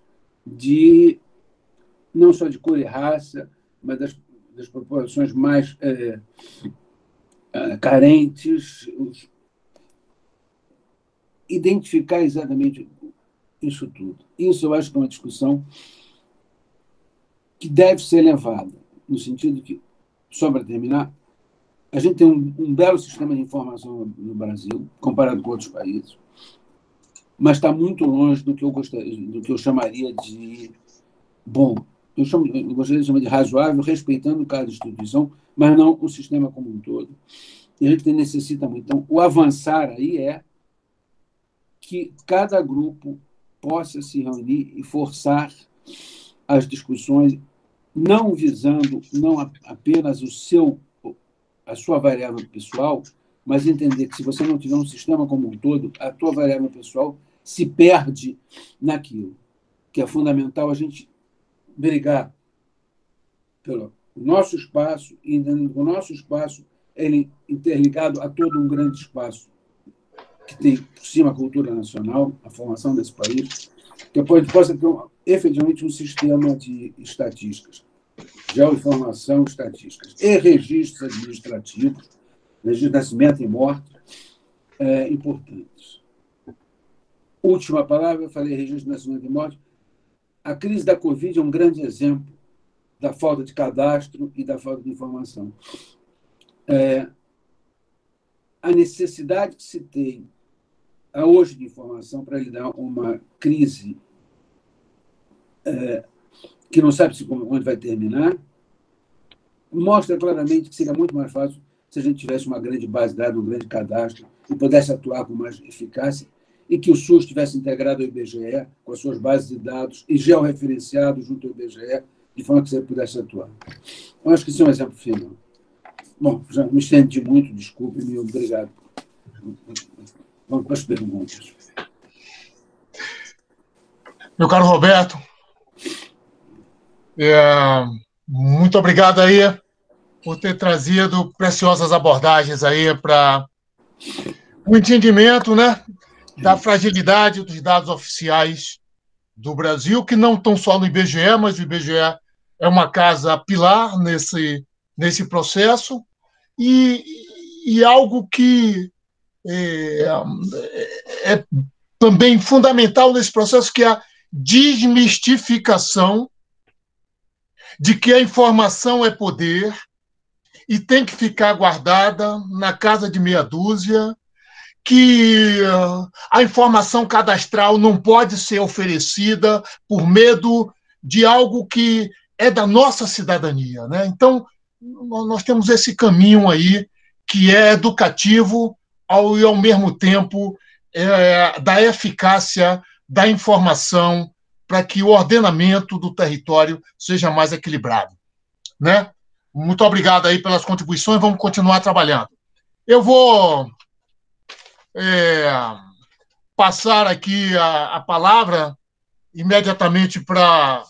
não só de cor e raça, mas das populações mais carentes, identificar exatamente isso tudo. Isso eu acho que é uma discussão que deve ser levada, no sentido que, só para terminar, a gente tem um belo sistema de informação no Brasil, comparado com outros países, mas está muito longe do que eu chamaria de bom. Eu gostaria de chamar de razoável, respeitando cada instituição, mas não o sistema como um todo. E a gente necessita muito. Então, o avançar aí é que cada grupo possa se reunir e forçar as discussões, não visando não apenas a sua variável pessoal, mas entender que se você não tiver um sistema como um todo, a tua variável pessoal se perde naquilo, que é fundamental a gente brigar pelo nosso espaço, e entendendo que o nosso espaço ele interligado a todo um grande espaço que tem por cima a cultura nacional, a formação desse país, que possa ter efetivamente um sistema de estatísticas, geoinformação, estatísticas e registros administrativos, registro de nascimento e morte, importantes. última palavra, eu falei registro de nascimento e morte. A crise da Covid é um grande exemplo da falta de cadastro e da falta de informação. A necessidade que se tem hoje de informação para lidar com uma crise que não sabe onde vai terminar, mostra claramente que seria muito mais fácil se a gente tivesse uma grande base de dados, um grande cadastro, e pudesse atuar com mais eficácia, e que o SUS estivesse integrado ao IBGE, com as suas bases de dados, e georreferenciado junto ao IBGE, de forma que você pudesse atuar. Eu acho que isso é um exemplo final. Bom, já me estendi muito, desculpe-me, obrigado. Vamos para as perguntas. Meu caro Roberto, muito obrigado aí por ter trazido preciosas abordagens aí para o entendimento, né, da fragilidade dos dados oficiais do Brasil, que não estão só no IBGE, mas o IBGE é uma casa pilar nesse processo, e algo que é também fundamental nesse processo, que é a desmistificação de que a informação é poder e tem que ficar guardada na casa de meia dúzia, que a informação cadastral não pode ser oferecida por medo de algo que é da nossa cidadania, né? Então, nós temos esse caminho aí que é educativo e, ao mesmo tempo, da eficácia da informação para que o ordenamento do território seja mais equilibrado, né? Muito obrigado aí pelas contribuições, vamos continuar trabalhando. Eu vou passar aqui a palavra imediatamente para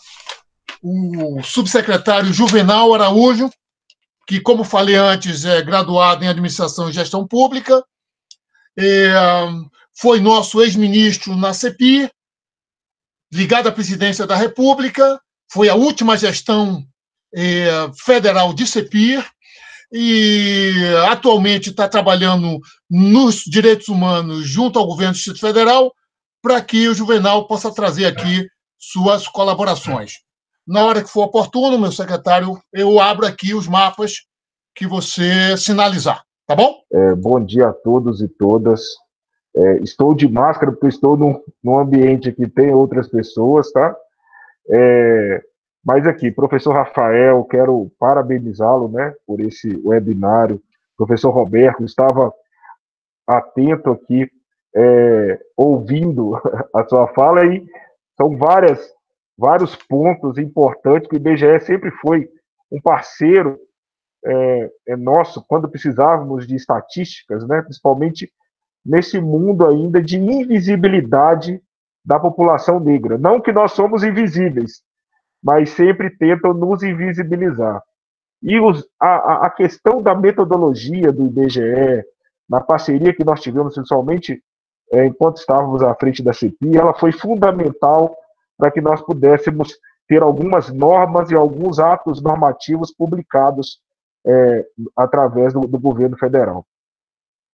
o subsecretário Juvenal Araújo, que, como falei antes, é graduado em Administração e Gestão Pública, foi nosso ex-ministro na CEPI, ligado à Presidência da República, foi a última gestão federal de CEPI, e atualmente está trabalhando nos direitos humanos junto ao governo do Distrito Federal, para que o Juvenal possa trazer aqui suas colaborações. Na hora que for oportuno, meu secretário, eu abro aqui os mapas que você sinalizar, tá bom? Bom dia a todos e todas. Estou de máscara porque estou num ambiente que tem outras pessoas, tá? Mas aqui, professor Rafael, quero parabenizá-lo, né, por esse webinário. Professor Roberto, estava atento aqui, ouvindo a sua fala, e são vários pontos importantes que o IBGE sempre foi um parceiro nosso quando precisávamos de estatísticas, né, principalmente nesse mundo ainda de invisibilidade da população negra. Não que nós somos invisíveis, mas sempre tentam nos invisibilizar. E a questão da metodologia do IBGE, na parceria que nós tivemos, principalmente enquanto estávamos à frente da CEPI, ela foi fundamental para que nós pudéssemos ter algumas normas e alguns atos normativos publicados através do governo federal.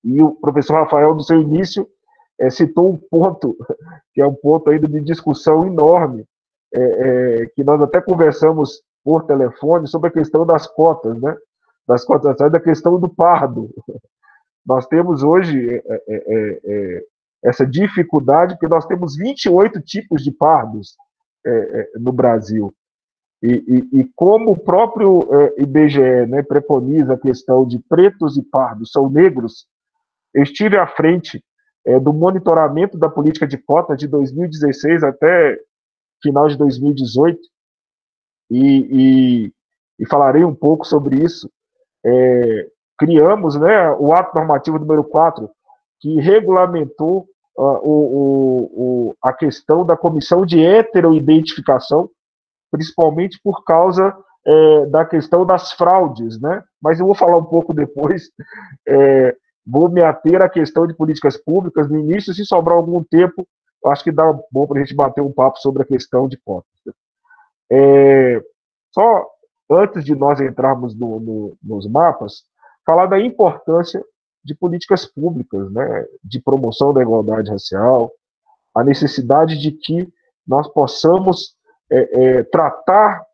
E o professor Rafael, no seu início, citou um ponto, que é um ponto ainda de discussão enorme, que nós até conversamos por telefone sobre a questão das cotas, né? Das cotações, da questão do pardo. Nós temos hoje essa dificuldade, porque nós temos 28 tipos de pardos no Brasil. E como o próprio IBGE, né, preconiza a questão de pretos e pardos são negros, eu estive à frente do monitoramento da política de cotas de 2016 até final de 2018, e falarei um pouco sobre isso. Criamos, né, o ato normativo número 4, que regulamentou a questão da comissão de heteroidentificação, principalmente por causa da questão das fraudes, né? Mas eu vou falar um pouco depois, vou me ater à questão de políticas públicas no início. Se sobrar algum tempo, acho que dá bom para a gente bater um papo sobre a questão de cotas. Só antes de nós entrarmos nos mapas, falar da importância de políticas públicas, né, de promoção da igualdade racial, a necessidade de que nós possamos tratar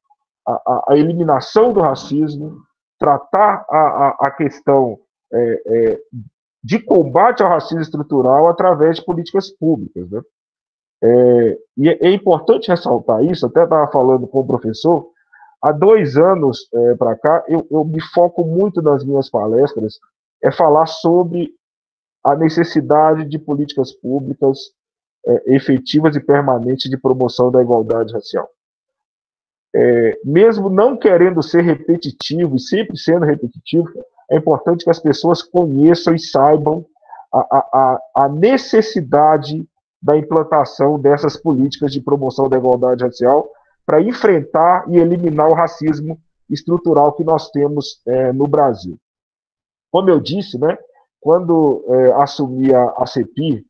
a eliminação do racismo, tratar a questão de combate ao racismo estrutural através de políticas públicas, né? E é importante ressaltar isso, até estava falando com o professor, há 2 anos para cá, eu me foco muito nas minhas palestras, falar sobre a necessidade de políticas públicas efetivas e permanentes de promoção da igualdade racial. Mesmo não querendo ser repetitivo e sempre sendo repetitivo, é importante que as pessoas conheçam e saibam a necessidade da implantação dessas políticas de promoção da igualdade racial para enfrentar e eliminar o racismo estrutural que nós temos no Brasil. Como eu disse, né, quando assumi a CEPIR,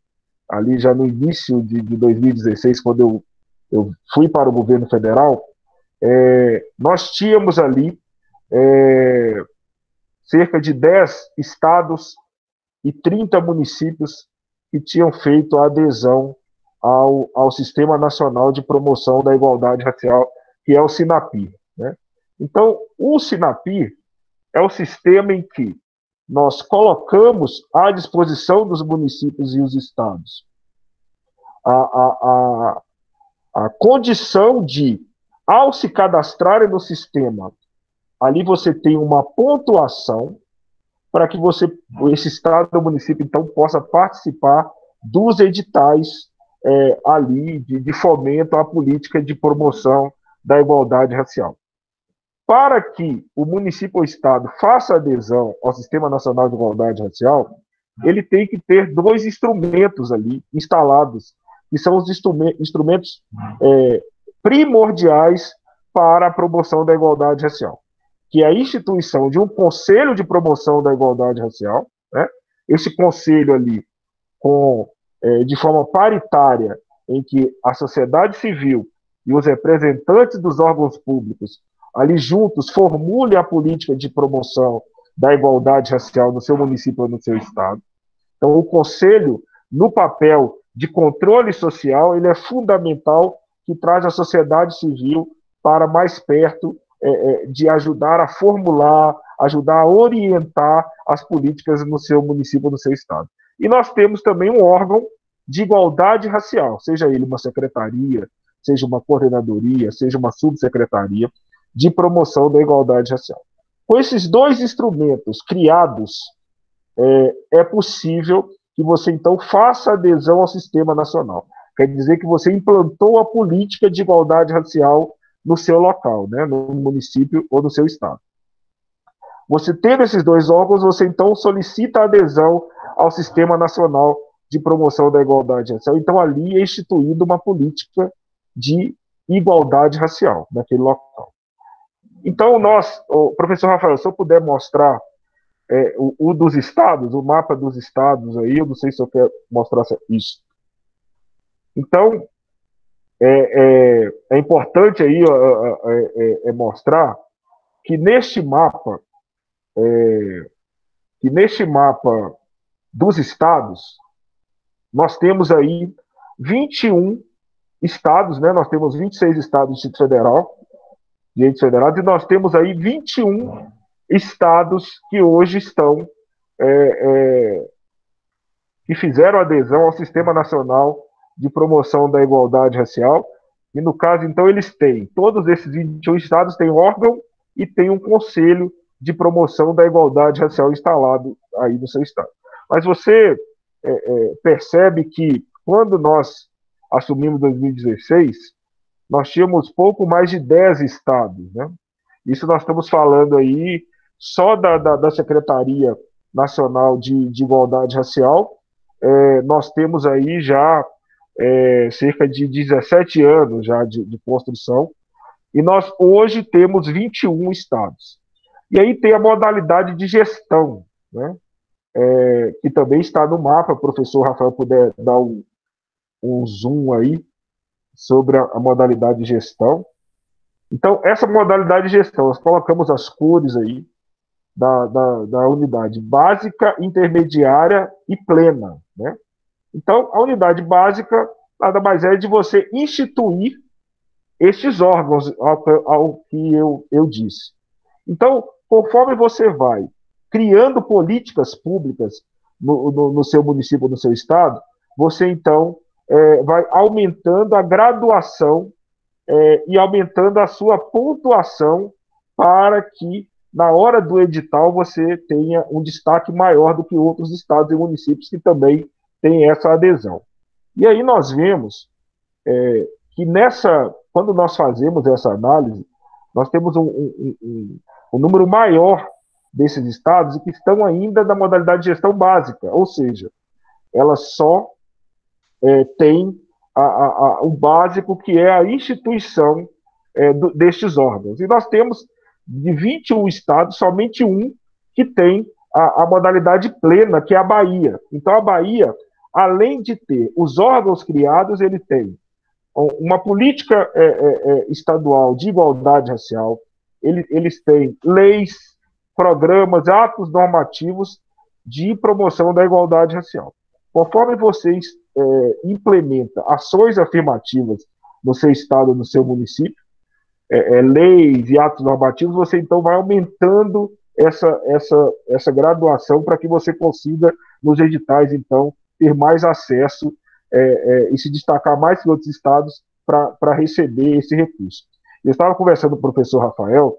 ali já no início de 2016, quando eu fui para o governo federal, nós tínhamos ali cerca de 10 estados e 30 municípios que tinham feito a adesão ao Sistema Nacional de Promoção da Igualdade Racial, que é o SINAPIR, né? Então, o SINAPIR é o sistema em que nós colocamos à disposição dos municípios e os estados a condição de, ao se cadastrarem no sistema, ali você tem uma pontuação para que esse estado ou município, então, possa participar dos editais ali de fomento à política de promoção da igualdade racial. Para que o município ou estado faça adesão ao Sistema Nacional de Igualdade Racial, ele tem que ter 2 instrumentos ali instalados, que são os instrumentos primordiais para a promoção da igualdade racial, que é a instituição de um Conselho de Promoção da Igualdade Racial, né? Esse conselho ali, de forma paritária, em que a sociedade civil e os representantes dos órgãos públicos ali juntos formulem a política de promoção da igualdade racial no seu município ou no seu estado. Então, o Conselho, no papel de controle social, ele é fundamental, que traz a sociedade civil para mais perto de ajudar a formular, ajudar a orientar as políticas no seu município ou no seu estado. E nós temos também um órgão de igualdade racial, seja ele uma secretaria, seja uma coordenadoria, seja uma subsecretaria de promoção da igualdade racial. Com esses 2 instrumentos criados, é possível que você, então, faça adesão ao Sistema Nacional. Quer dizer que você implantou a política de igualdade racial no seu local, né, no município ou no seu estado. Você tendo esses 2 órgãos, você, então, solicita a adesão ao Sistema Nacional de Promoção da Igualdade Racial. Então, ali é instituída uma política de igualdade racial naquele local. Então, professor Rafael, se eu puder mostrar o dos estados, o mapa dos estados aí, eu não sei se eu quero mostrar isso. Então, é importante aí mostrar que neste mapa dos estados, nós temos aí 21 estados, né? Nós temos 26 estados do Distrito Federal, e nós temos aí 21 estados que hoje estão, que fizeram adesão ao Sistema Nacional de Promoção da Igualdade Racial, e no caso, então, todos esses 21 estados têm órgão e têm um Conselho de Promoção da Igualdade Racial instalado aí no seu estado. Mas você percebe que, quando nós assumimos 2016, nós tínhamos pouco mais de 10 estados, né? Isso nós estamos falando aí só da Secretaria Nacional de Igualdade Racial. Nós temos aí já cerca de 17 anos já de construção, e nós hoje temos 21 estados. E aí tem a modalidade de gestão, né? Que também está no mapa. O professor Rafael puder dar um zoom aí sobre a modalidade de gestão. Então, essa modalidade de gestão, nós colocamos as cores aí da unidade básica, intermediária e plena, né? Então, a unidade básica nada mais é de você instituir estes órgãos ao que eu disse. Então, conforme você vai criando políticas públicas no seu município, no seu estado, você, então, vai aumentando a graduação e aumentando a sua pontuação para que, na hora do edital, você tenha um destaque maior do que outros estados e municípios que também têm essa adesão. E aí nós vemos que quando nós fazemos essa análise, nós temos um número maior desses estados que estão ainda na modalidade de gestão básica, ou seja, elas só têm o básico, que é a instituição destes órgãos. E nós temos, de 21 estados, somente um que tem a modalidade plena, que é a Bahia. Então, a Bahia, além de ter os órgãos criados, ele tem uma política estadual de igualdade racial, eles têm leis, programas, atos normativos de promoção da igualdade racial. Conforme vocês implementa ações afirmativas no seu estado, no seu município, leis e atos normativos, você então vai aumentando essa graduação para que você consiga, nos editais, então, ter mais acesso e se destacar mais que outros estados para receber esse recurso. Eu estava conversando com o professor Rafael,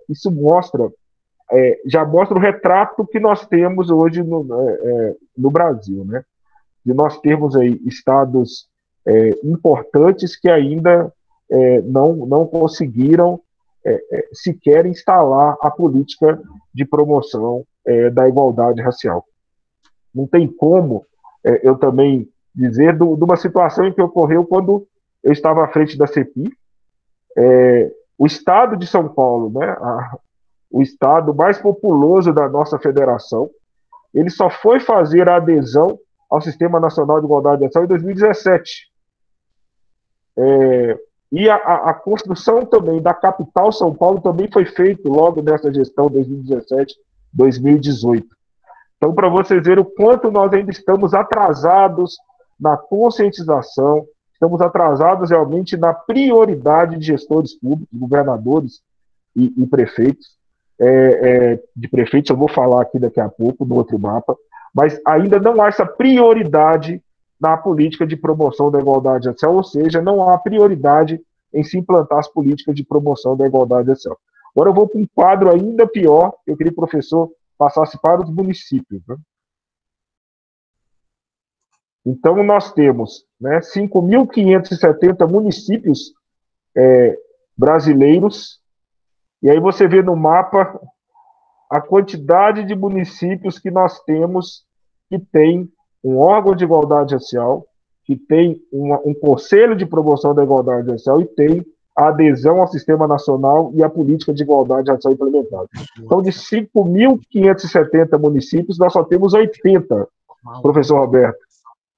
isso já mostra o retrato que nós temos hoje no Brasil, né? De nós termos aí estados importantes que ainda não conseguiram sequer instalar a política de promoção da igualdade racial. Não tem como eu também dizer de uma situação em que ocorreu quando eu estava à frente da CEPI. O estado de São Paulo, né, o estado mais populoso da nossa federação, ele só foi fazer a adesão ao Sistema Nacional de Igualdade Racial em 2017. E a construção também da capital São Paulo também foi feita logo nessa gestão 2017-2018. Então, para vocês verem o quanto nós ainda estamos atrasados na conscientização, estamos atrasados realmente na prioridade de gestores públicos, governadores e prefeitos. De prefeitos eu vou falar aqui daqui a pouco, no outro mapa, mas ainda não há essa prioridade na política de promoção da igualdade racial, ou seja, não há prioridade em se implantar as políticas de promoção da igualdade racial. Agora eu vou para um quadro ainda pior, eu queria que o professor passasse para os municípios. Né? Então, nós temos 5.570 municípios brasileiros, e aí você vê no mapa a quantidade de municípios que nós temos que tem um órgão de igualdade racial, que tem um conselho de promoção da igualdade racial e tem a adesão ao Sistema Nacional e a política de igualdade racial implementada. Então, de 5.570 municípios, nós só temos 80, professor Roberto.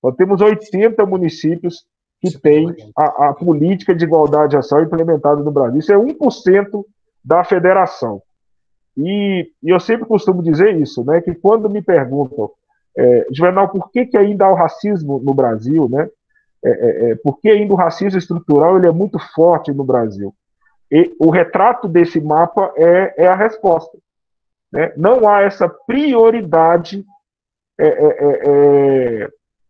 Nós temos 80 municípios que têm a política de igualdade racial implementada no Brasil. Isso é 1% da federação. E eu sempre costumo dizer isso, né, que quando me perguntam, Juvenal, por que ainda há o racismo no Brasil, né? Por que ainda o racismo estrutural ele é muito forte no Brasil? E o retrato desse mapa é a resposta. Né? Não há essa prioridade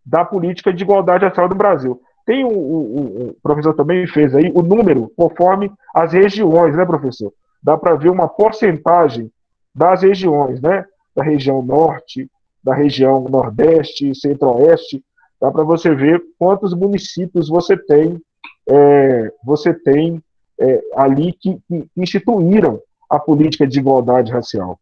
da política de igualdade racial no Brasil. Tem o professor também fez aí o número conforme as regiões, né, professor? Dá para ver uma porcentagem das regiões, né? Da região norte, da região nordeste, centro-oeste, dá para você ver quantos municípios você tem ali que instituíram a política de igualdade racial.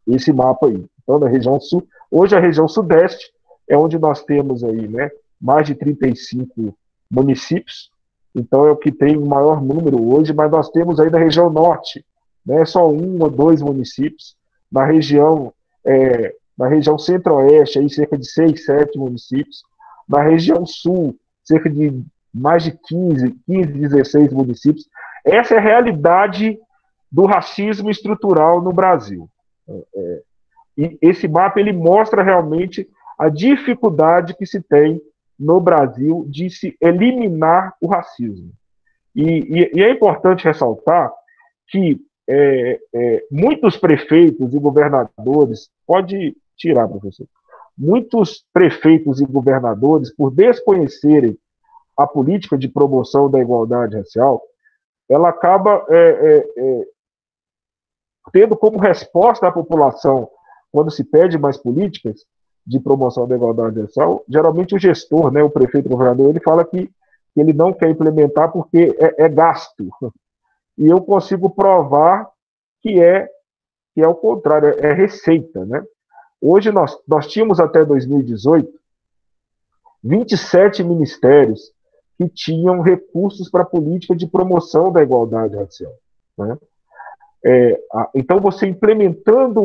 Esse mapa aí. Então, na região sul, hoje a região sudeste é onde nós temos aí, né, mais de 35 municípios, então é o que tem o maior número hoje, mas nós temos aí na região norte, né, só 1 ou 2 municípios, na região centro-oeste, aí cerca de 6, 7 municípios. Na região sul, cerca de mais de 15, 16 municípios. Essa é a realidade do racismo estrutural no Brasil. E esse mapa ele mostra realmente a dificuldade que se tem no Brasil de se eliminar o racismo. E é importante ressaltar que muitos prefeitos e governadores, pode tirar, professor, muitos prefeitos e governadores, por desconhecerem a política de promoção da igualdade racial, ela acaba tendo como resposta à população, quando se pede mais políticas de promoção da igualdade racial, geralmente o gestor, né, o prefeito, o governador, ele fala que ele não quer implementar porque é gasto. E eu consigo provar que é o contrário, é receita, né? Hoje nós tínhamos até 2018 27 ministérios que tinham recursos para a política de promoção da igualdade racial, né? Então, você implementando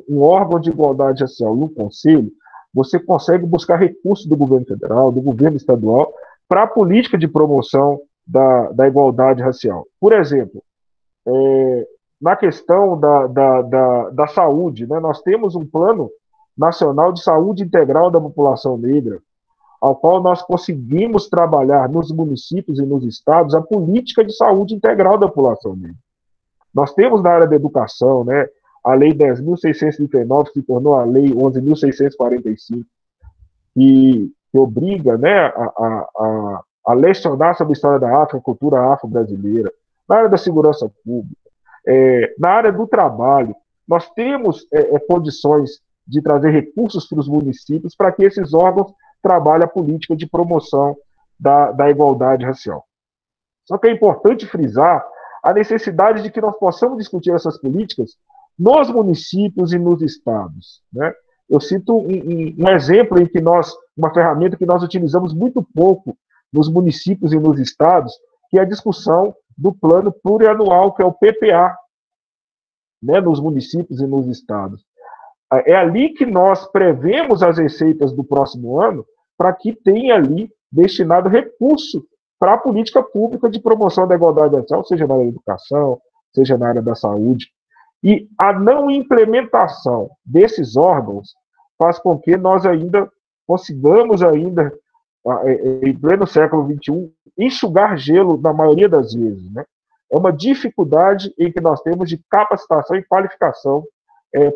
um órgão de igualdade racial e um conselho, você consegue buscar recursos do governo federal, do governo estadual, para a política de promoção da igualdade racial. Por exemplo, na questão da saúde, né, nós temos um plano nacional de saúde integral da população negra, ao qual nós conseguimos trabalhar nos municípios e nos estados a política de saúde integral da população negra. Nós temos na área da educação, né, a Lei 10.639 se tornou a Lei 11.645, que obriga, né, a lecionar sobre a história da África, a cultura afro-brasileira, na área da segurança pública, na área do trabalho. Nós temos condições de trazer recursos para os municípios para que esses órgãos trabalhem a política de promoção da igualdade racial. Só que é importante frisar a necessidade de que nós possamos discutir essas políticas nos municípios e nos estados, né? Eu cito um exemplo em que uma ferramenta que nós utilizamos muito pouco nos municípios e nos estados, que é a discussão do plano plurianual, que é o PPA, né, nos municípios e nos estados. É ali que nós prevemos as receitas do próximo ano para que tenha ali destinado recurso para a política pública de promoção da igualdade racial, seja na área da educação, seja na área da saúde. E a não implementação desses órgãos faz com que nós ainda consigamos, em pleno século XXI, enxugar gelo na maioria das vezes, né? É uma dificuldade em que nós temos de capacitação e qualificação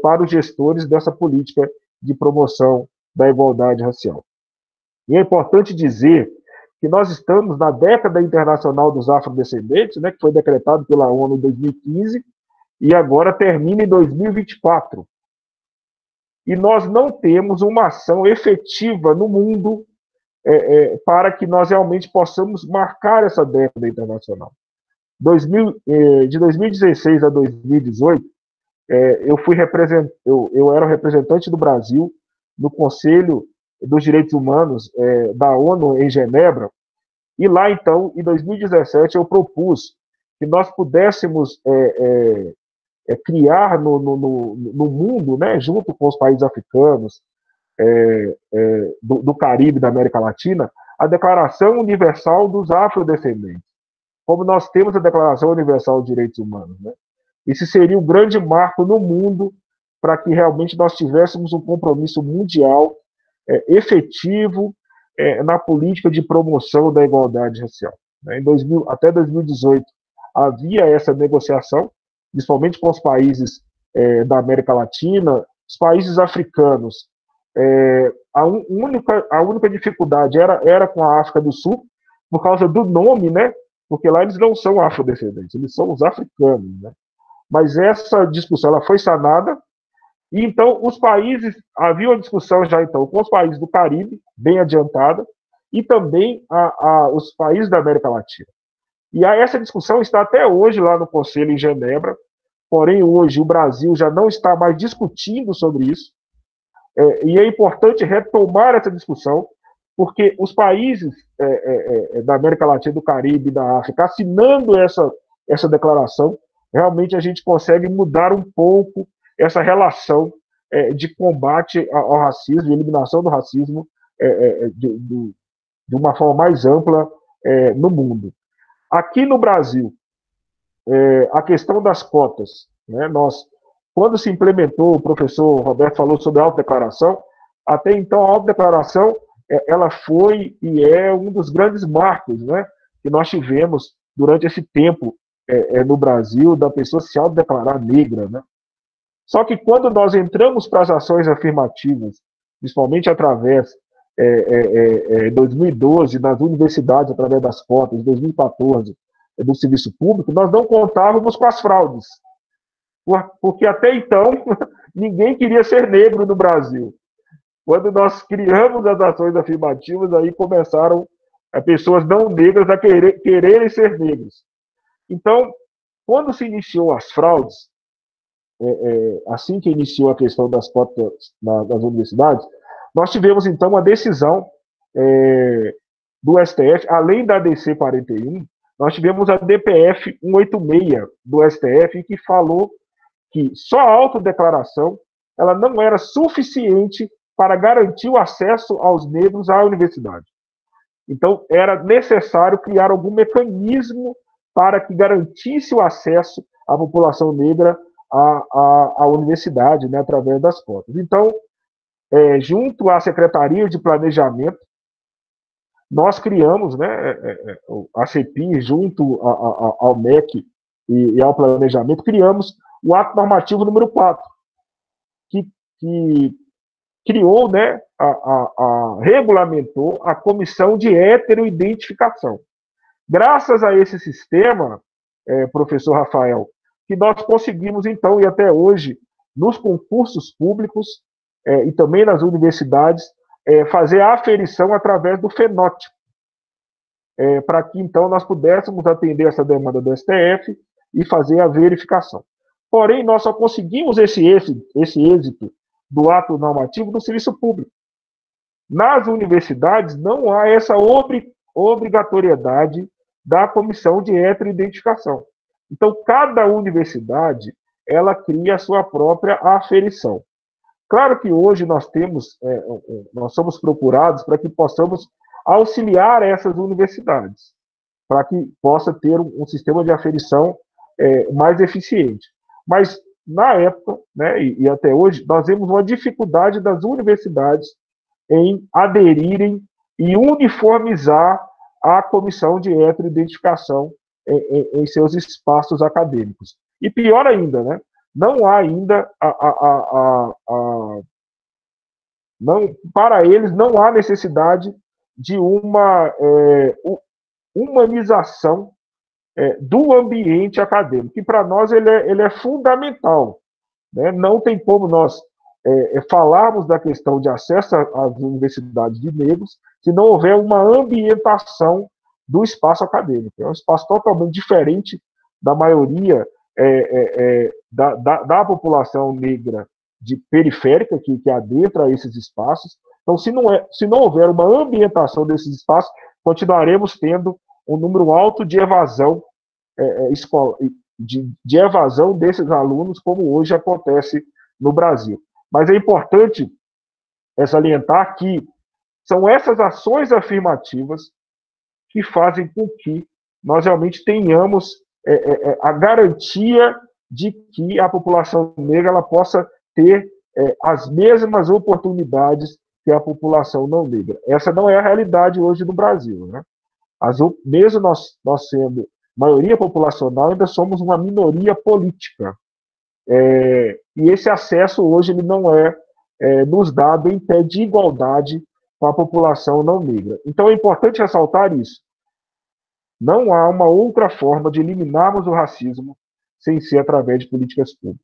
para os gestores dessa política de promoção da igualdade racial. E é importante dizer que nós estamos na década internacional dos afrodescendentes, né, que foi decretado pela ONU em 2015, e agora termina em 2024. E nós não temos uma ação efetiva no mundo para que nós realmente possamos marcar essa década internacional. De 2016 a 2018, eu era o representante do Brasil no Conselho dos Direitos Humanos da ONU em Genebra, e lá, então, em 2017, eu propus que nós pudéssemos criar no mundo, né, junto com os países africanos, do Caribe, da América Latina, a Declaração Universal dos Afrodescendentes, como nós temos a Declaração Universal dos Direitos Humanos, né? Esse seria um grande marco no mundo para que realmente nós tivéssemos um compromisso mundial efetivo na política de promoção da igualdade racial. Até 2018 havia essa negociação, principalmente com os países da América Latina, os países africanos. A única dificuldade era com a África do Sul, por causa do nome, né? Porque lá eles não são afrodescendentes, eles são os africanos, né? Mas essa discussão ela foi sanada, e então os países, havia uma discussão já então com os países do Caribe, bem adiantada, e também os países da América Latina. E essa discussão está até hoje lá no Conselho em Genebra, porém hoje o Brasil já não está mais discutindo sobre isso, e é importante retomar essa discussão, porque os países da América Latina, do Caribe e da África, assinando essa declaração, realmente a gente consegue mudar um pouco essa relação de combate ao racismo, de eliminação do racismo de uma forma mais ampla no mundo. Aqui no Brasil, a questão das cotas, né, quando se implementou, o professor Roberto falou sobre a autodeclaração, até então a autodeclaração ela foi e é um dos grandes marcos, né, que nós tivemos durante esse tempo no Brasil, da pessoa se autodeclarar negra, né? Só que quando nós entramos para as ações afirmativas, principalmente através de 2012, nas universidades, através das cotas, em 2014, do serviço público, nós não contávamos com as fraudes, porque até então ninguém queria ser negro no Brasil. Quando nós criamos as ações afirmativas, aí começaram pessoas não negras a quererem ser negros. Então, quando se iniciou as fraudes, assim que iniciou a questão das cotas nas universidades, nós tivemos, então, uma decisão do STF, além da DC 41, nós tivemos a DPF 186 do STF, que falou que só a autodeclaração ela não era suficiente para garantir o acesso aos negros à universidade. Então, era necessário criar algum mecanismo para que garantisse o acesso à população negra à universidade, né, através das cotas. Então, junto à Secretaria de Planejamento, nós criamos, né, a CEPI, junto ao MEC e ao Planejamento, criamos o Ato Normativo número 4, que criou, né, regulamentou a Comissão de Heteroidentificação. Graças a esse sistema, professor Rafael, que nós conseguimos, então, e até hoje, nos concursos públicos e também nas universidades, fazer a aferição através do fenótipo, para que, então, nós pudéssemos atender essa demanda do STF e fazer a verificação. Porém, nós só conseguimos esse êxito do ato normativo do serviço público. Nas universidades, não há essa obrigatoriedade da comissão de heteroidentificação. Então, cada universidade, ela cria a sua própria aferição. Claro que hoje nós somos procurados para que possamos auxiliar essas universidades, para que possa ter um sistema de aferição mais eficiente. Mas, na época, né, e até hoje, nós vemos uma dificuldade das universidades em aderirem e uniformizar a comissão de heteroidentificação em seus espaços acadêmicos. E pior ainda, né, não há ainda para eles não há necessidade de uma humanização do ambiente acadêmico, que para nós ele é fundamental, né? Não tem como nós falarmos da questão de acesso às universidades de negros se não houver uma ambientação do espaço acadêmico. É um espaço totalmente diferente da maioria da população negra periférica que adentra esses espaços. Então, se não houver uma ambientação desses espaços, continuaremos tendo um número alto de evasão de evasão desses alunos, como hoje acontece no Brasil. Mas é importante salientar que são essas ações afirmativas que fazem com que nós realmente tenhamos a garantia de que a população negra ela possa ter as mesmas oportunidades que a população não negra. Essa não é a realidade hoje no Brasil, né? Mesmo nós sendo maioria populacional, ainda somos uma minoria política. E esse acesso hoje ele não é nos dado em pé de igualdade com a população não negra. Então é importante ressaltar isso. Não há uma outra forma de eliminarmos o racismo sem ser através de políticas públicas.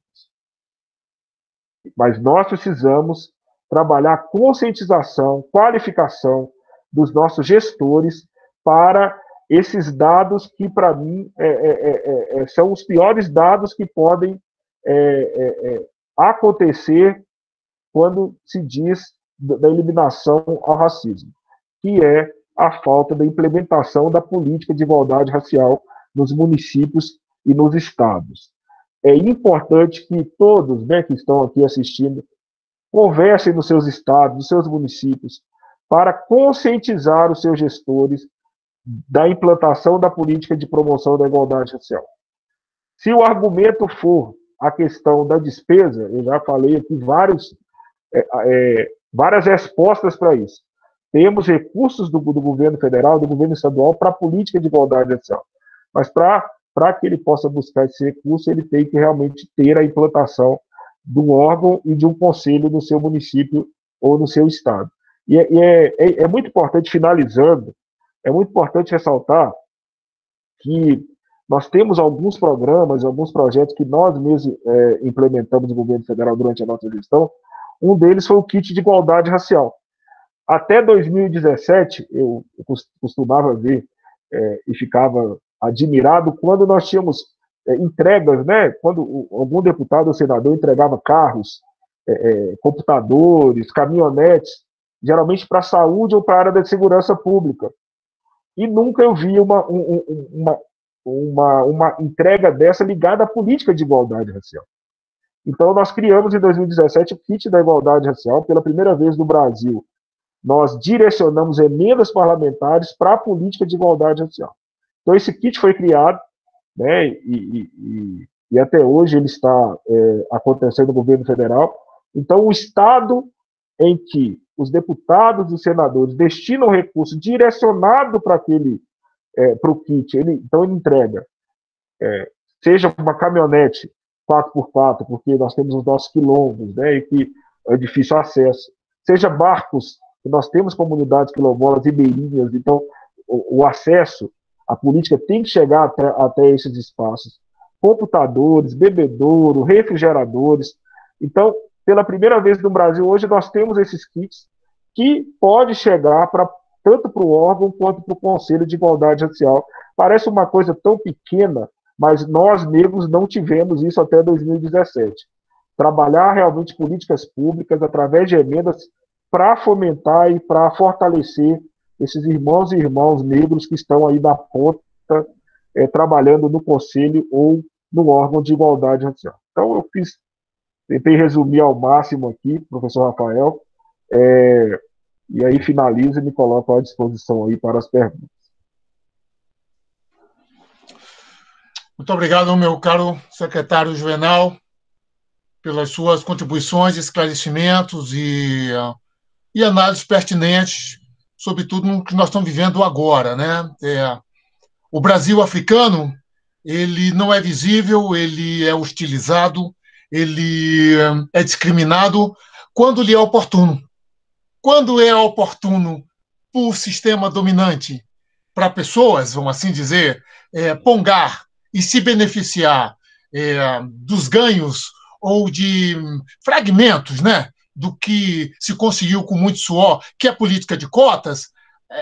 Mas nós precisamos trabalhar a conscientização, qualificação dos nossos gestores para esses dados que, para mim, são os piores dados que podem acontecer quando se diz da eliminação ao racismo, que é a falta da implementação da política de igualdade racial nos municípios e nos estados. É importante que todos, né, que estão aqui assistindo conversem nos seus estados, nos seus municípios, para conscientizar os seus gestores da implantação da política de promoção da igualdade racial. Se o argumento for a questão da despesa, eu já falei aqui várias respostas para isso. temos recursos do governo federal, do governo estadual para a política de igualdade racial. Mas para que ele possa buscar esse recurso, ele tem que realmente ter a implantação do órgão e de um conselho no seu município ou no seu estado. E é muito importante, finalizando, é muito importante ressaltar que nós temos alguns programas, alguns projetos que nós mesmos implementamos no governo federal durante a nossa gestão. Um deles foi o kit de igualdade racial. Até 2017, eu costumava ver e ficava admirado quando nós tínhamos entregas, né? Quando algum deputado ou senador entregava carros, computadores, caminhonetes, geralmente para a saúde ou para a área da segurança pública. E nunca eu vi uma entrega dessa ligada à política de igualdade racial. Então, nós criamos em 2017 o kit da igualdade racial. Pela primeira vez no Brasil, nós direcionamos emendas parlamentares para a política de igualdade racial. Então, esse kit foi criado, né, e até hoje ele está acontecendo no governo federal. Então, o estado em que os deputados e senadores destinam recurso direcionado para o kit, então ele entrega, seja uma caminhonete 4x4, porque nós temos os nossos quilombos, né, e que é difícil acesso, seja barcos, que nós temos comunidades quilombolas ribeirinhas, então o acesso, a política tem que chegar até esses espaços, computadores, bebedouro, refrigeradores. Então, pela primeira vez no Brasil, hoje nós temos esses kits que pode chegar tanto para o órgão quanto para o Conselho de Igualdade Racial. Parece uma coisa tão pequena, mas nós negros não tivemos isso até 2017. Trabalhar realmente políticas públicas através de emendas para fomentar e para fortalecer esses irmãos e irmãs negros que estão aí na ponta, trabalhando no Conselho ou no órgão de igualdade racial. Então, eu tentei resumir ao máximo aqui, professor Rafael, e aí finalizo e me coloco à disposição aí para as perguntas. Muito obrigado, meu caro secretário Juvenal, pelas suas contribuições, esclarecimentos e análises pertinentes, sobretudo no que nós estamos vivendo agora, né? O Brasil africano, ele não é visível, ele é hostilizado, ele é discriminado quando lhe é oportuno. Quando é oportuno por sistema dominante para pessoas, vamos assim dizer, pongar e se beneficiar dos ganhos ou de fragmentos, né, do que se conseguiu com muito suor, que é a política de cotas,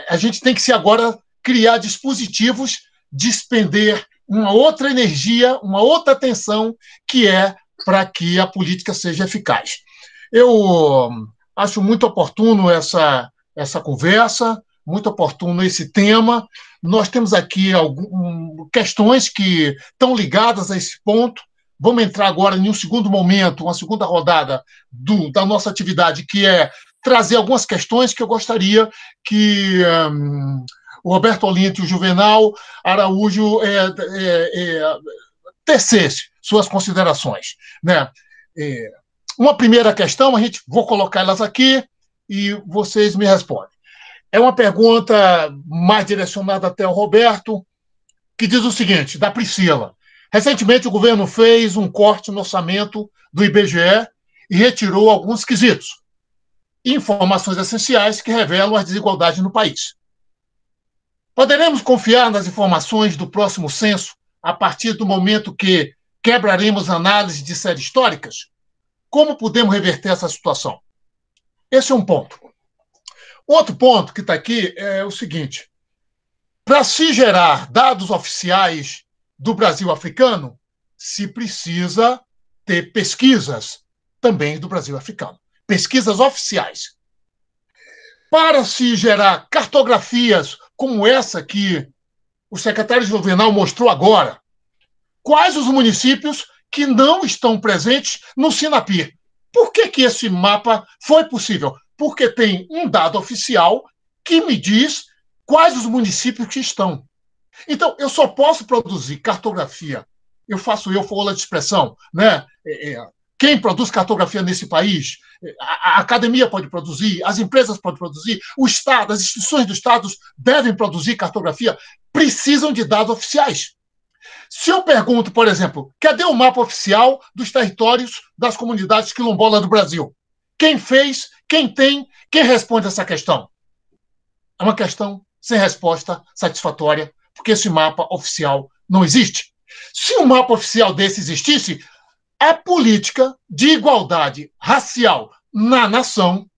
a gente tem que agora criar dispositivos, despender uma outra energia, uma outra atenção, que é para que a política seja eficaz. Eu acho muito oportuno essa conversa, muito oportuno esse tema. Nós temos aqui questões que estão ligadas a esse ponto. Vamos entrar agora em um segundo momento, uma segunda rodada da nossa atividade, que é trazer algumas questões que eu gostaria que o Roberto Olinto e o Juvenal Araújo tecesse suas considerações, né? Uma primeira questão, vou colocar elas aqui e vocês me respondem. É uma pergunta mais direcionada até o Roberto, que diz o seguinte, da Priscila. Recentemente, o governo fez um corte no orçamento do IBGE e retirou alguns quesitos, informações essenciais que revelam as desigualdades no país. Poderemos confiar nas informações do próximo censo a partir do momento que quebraremos análises de séries históricas? Como podemos reverter essa situação? Esse é um ponto. Outro ponto que está aqui é o seguinte. Para se gerar dados oficiais do Brasil africano, se precisa ter pesquisas também do Brasil africano. Pesquisas oficiais. Para se gerar cartografias como essa que o secretário Juvenal mostrou agora, quais os municípios que não estão presentes no Sinapir? Por que esse mapa foi possível? Porque tem um dado oficial que me diz quais os municípios que estão. Então, eu só posso produzir cartografia, eu faço folha de expressão, né? Quem produz cartografia nesse país a academia pode produzir, as empresas podem produzir, o Estado, as instituições do Estado devem produzir cartografia, precisam de dados oficiais. Se eu pergunto, por exemplo, cadê o mapa oficial dos territórios das comunidades quilombolas do Brasil? Quem fez, quem tem, quem responde essa questão? É uma questão sem resposta satisfatória, porque esse mapa oficial não existe. Se um mapa oficial desse existisse, a política de igualdade racial na nação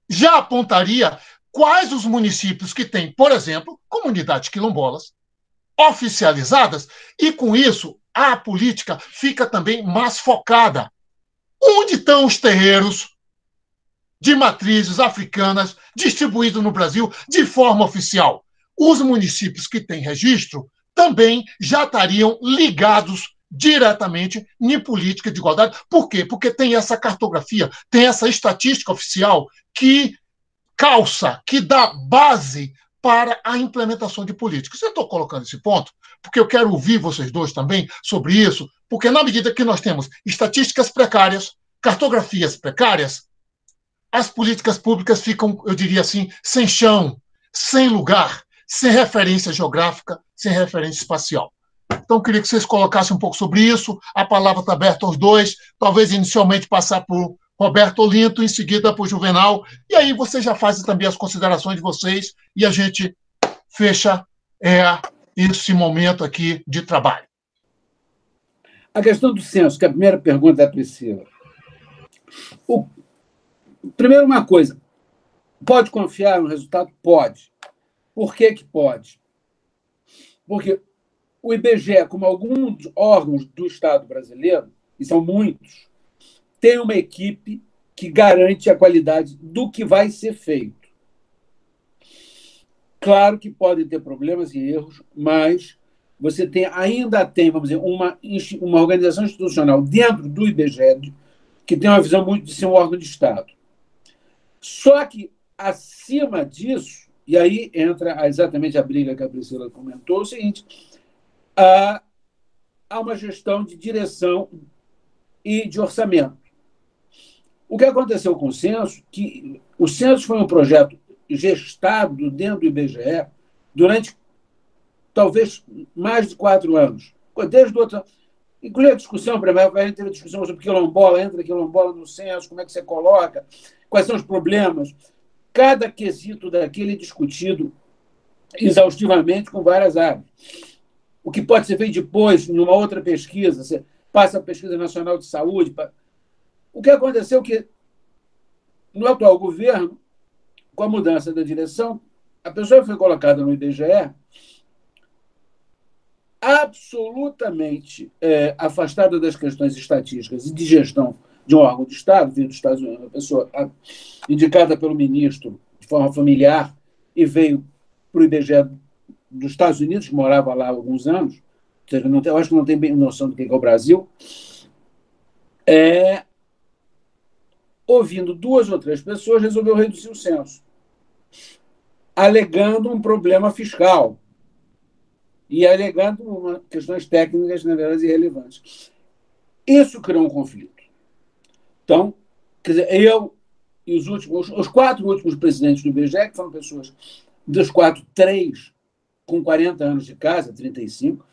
já apontaria quais os municípios que têm, por exemplo, comunidades quilombolas oficializadas, e com isso a política fica também mais focada. Onde estão os terreiros de matrizes africanas distribuídos no Brasil de forma oficial? Os municípios que têm registro também já estariam ligados diretamente em política de igualdade. Por quê? Porque tem essa cartografia, tem essa estatística oficial que calça, que dá base para a implementação de políticas. Eu estou colocando esse ponto porque eu quero ouvir vocês dois também sobre isso, porque na medida que nós temos estatísticas precárias, cartografias precárias, as políticas públicas ficam, eu diria assim, sem chão, sem lugar, sem referência geográfica, sem referência espacial. Então, eu queria que vocês colocassem um pouco sobre isso. A palavra está aberta aos dois, talvez inicialmente passar por Roberto Olinto, em seguida por Juvenal, e aí vocês já fazem também as considerações de vocês e a gente fecha esse momento aqui de trabalho. A questão do censo, que é a primeira pergunta da Priscila. Primeiro, uma coisa, pode confiar no resultado? Pode. Por que que pode? Porque o IBGE, como alguns órgãos do Estado brasileiro, e são muitos, tem uma equipe que garante a qualidade do que vai ser feito. Claro que podem ter problemas e erros, mas você ainda tem, vamos dizer, uma organização institucional dentro do IBGE que tem uma visão muito de ser um órgão de Estado. Só que, acima disso, e aí entra exatamente a briga que a Priscila comentou, é o seguinte: há uma gestão de direção e de orçamento. O que aconteceu com o censo, que o censo foi um projeto gestado dentro do IBGE durante talvez mais de 4 anos. Desde outra, inclusive a discussão, por exemplo, a gente teve a discussão sobre quilombola, entra quilombola no censo, como é que você coloca, quais são os problemas. Cada quesito daquele é discutido exaustivamente com várias áreas. O que pode ser feito depois, numa outra pesquisa, você passa a pesquisa nacional de saúde. O que aconteceu é que, no atual governo, com a mudança da direção, a pessoa foi colocada no IBGE absolutamente afastada das questões estatísticas e de gestão de um órgão de Estado, veio dos Estados Unidos, uma pessoa indicada pelo ministro de forma familiar e veio para o IBGE dos Estados Unidos, que morava lá há alguns anos, ou seja, eu acho que não tem bem noção do que é o Brasil, ouvindo 2 ou 3 pessoas, resolveu reduzir o censo, alegando um problema fiscal e alegando questões técnicas, na verdade, irrelevantes. Isso criou um conflito. Então, quer dizer, eu e os 4 últimos presidentes do IBGE, que foram pessoas, dos 4, 3 com 40 anos de casa, 35,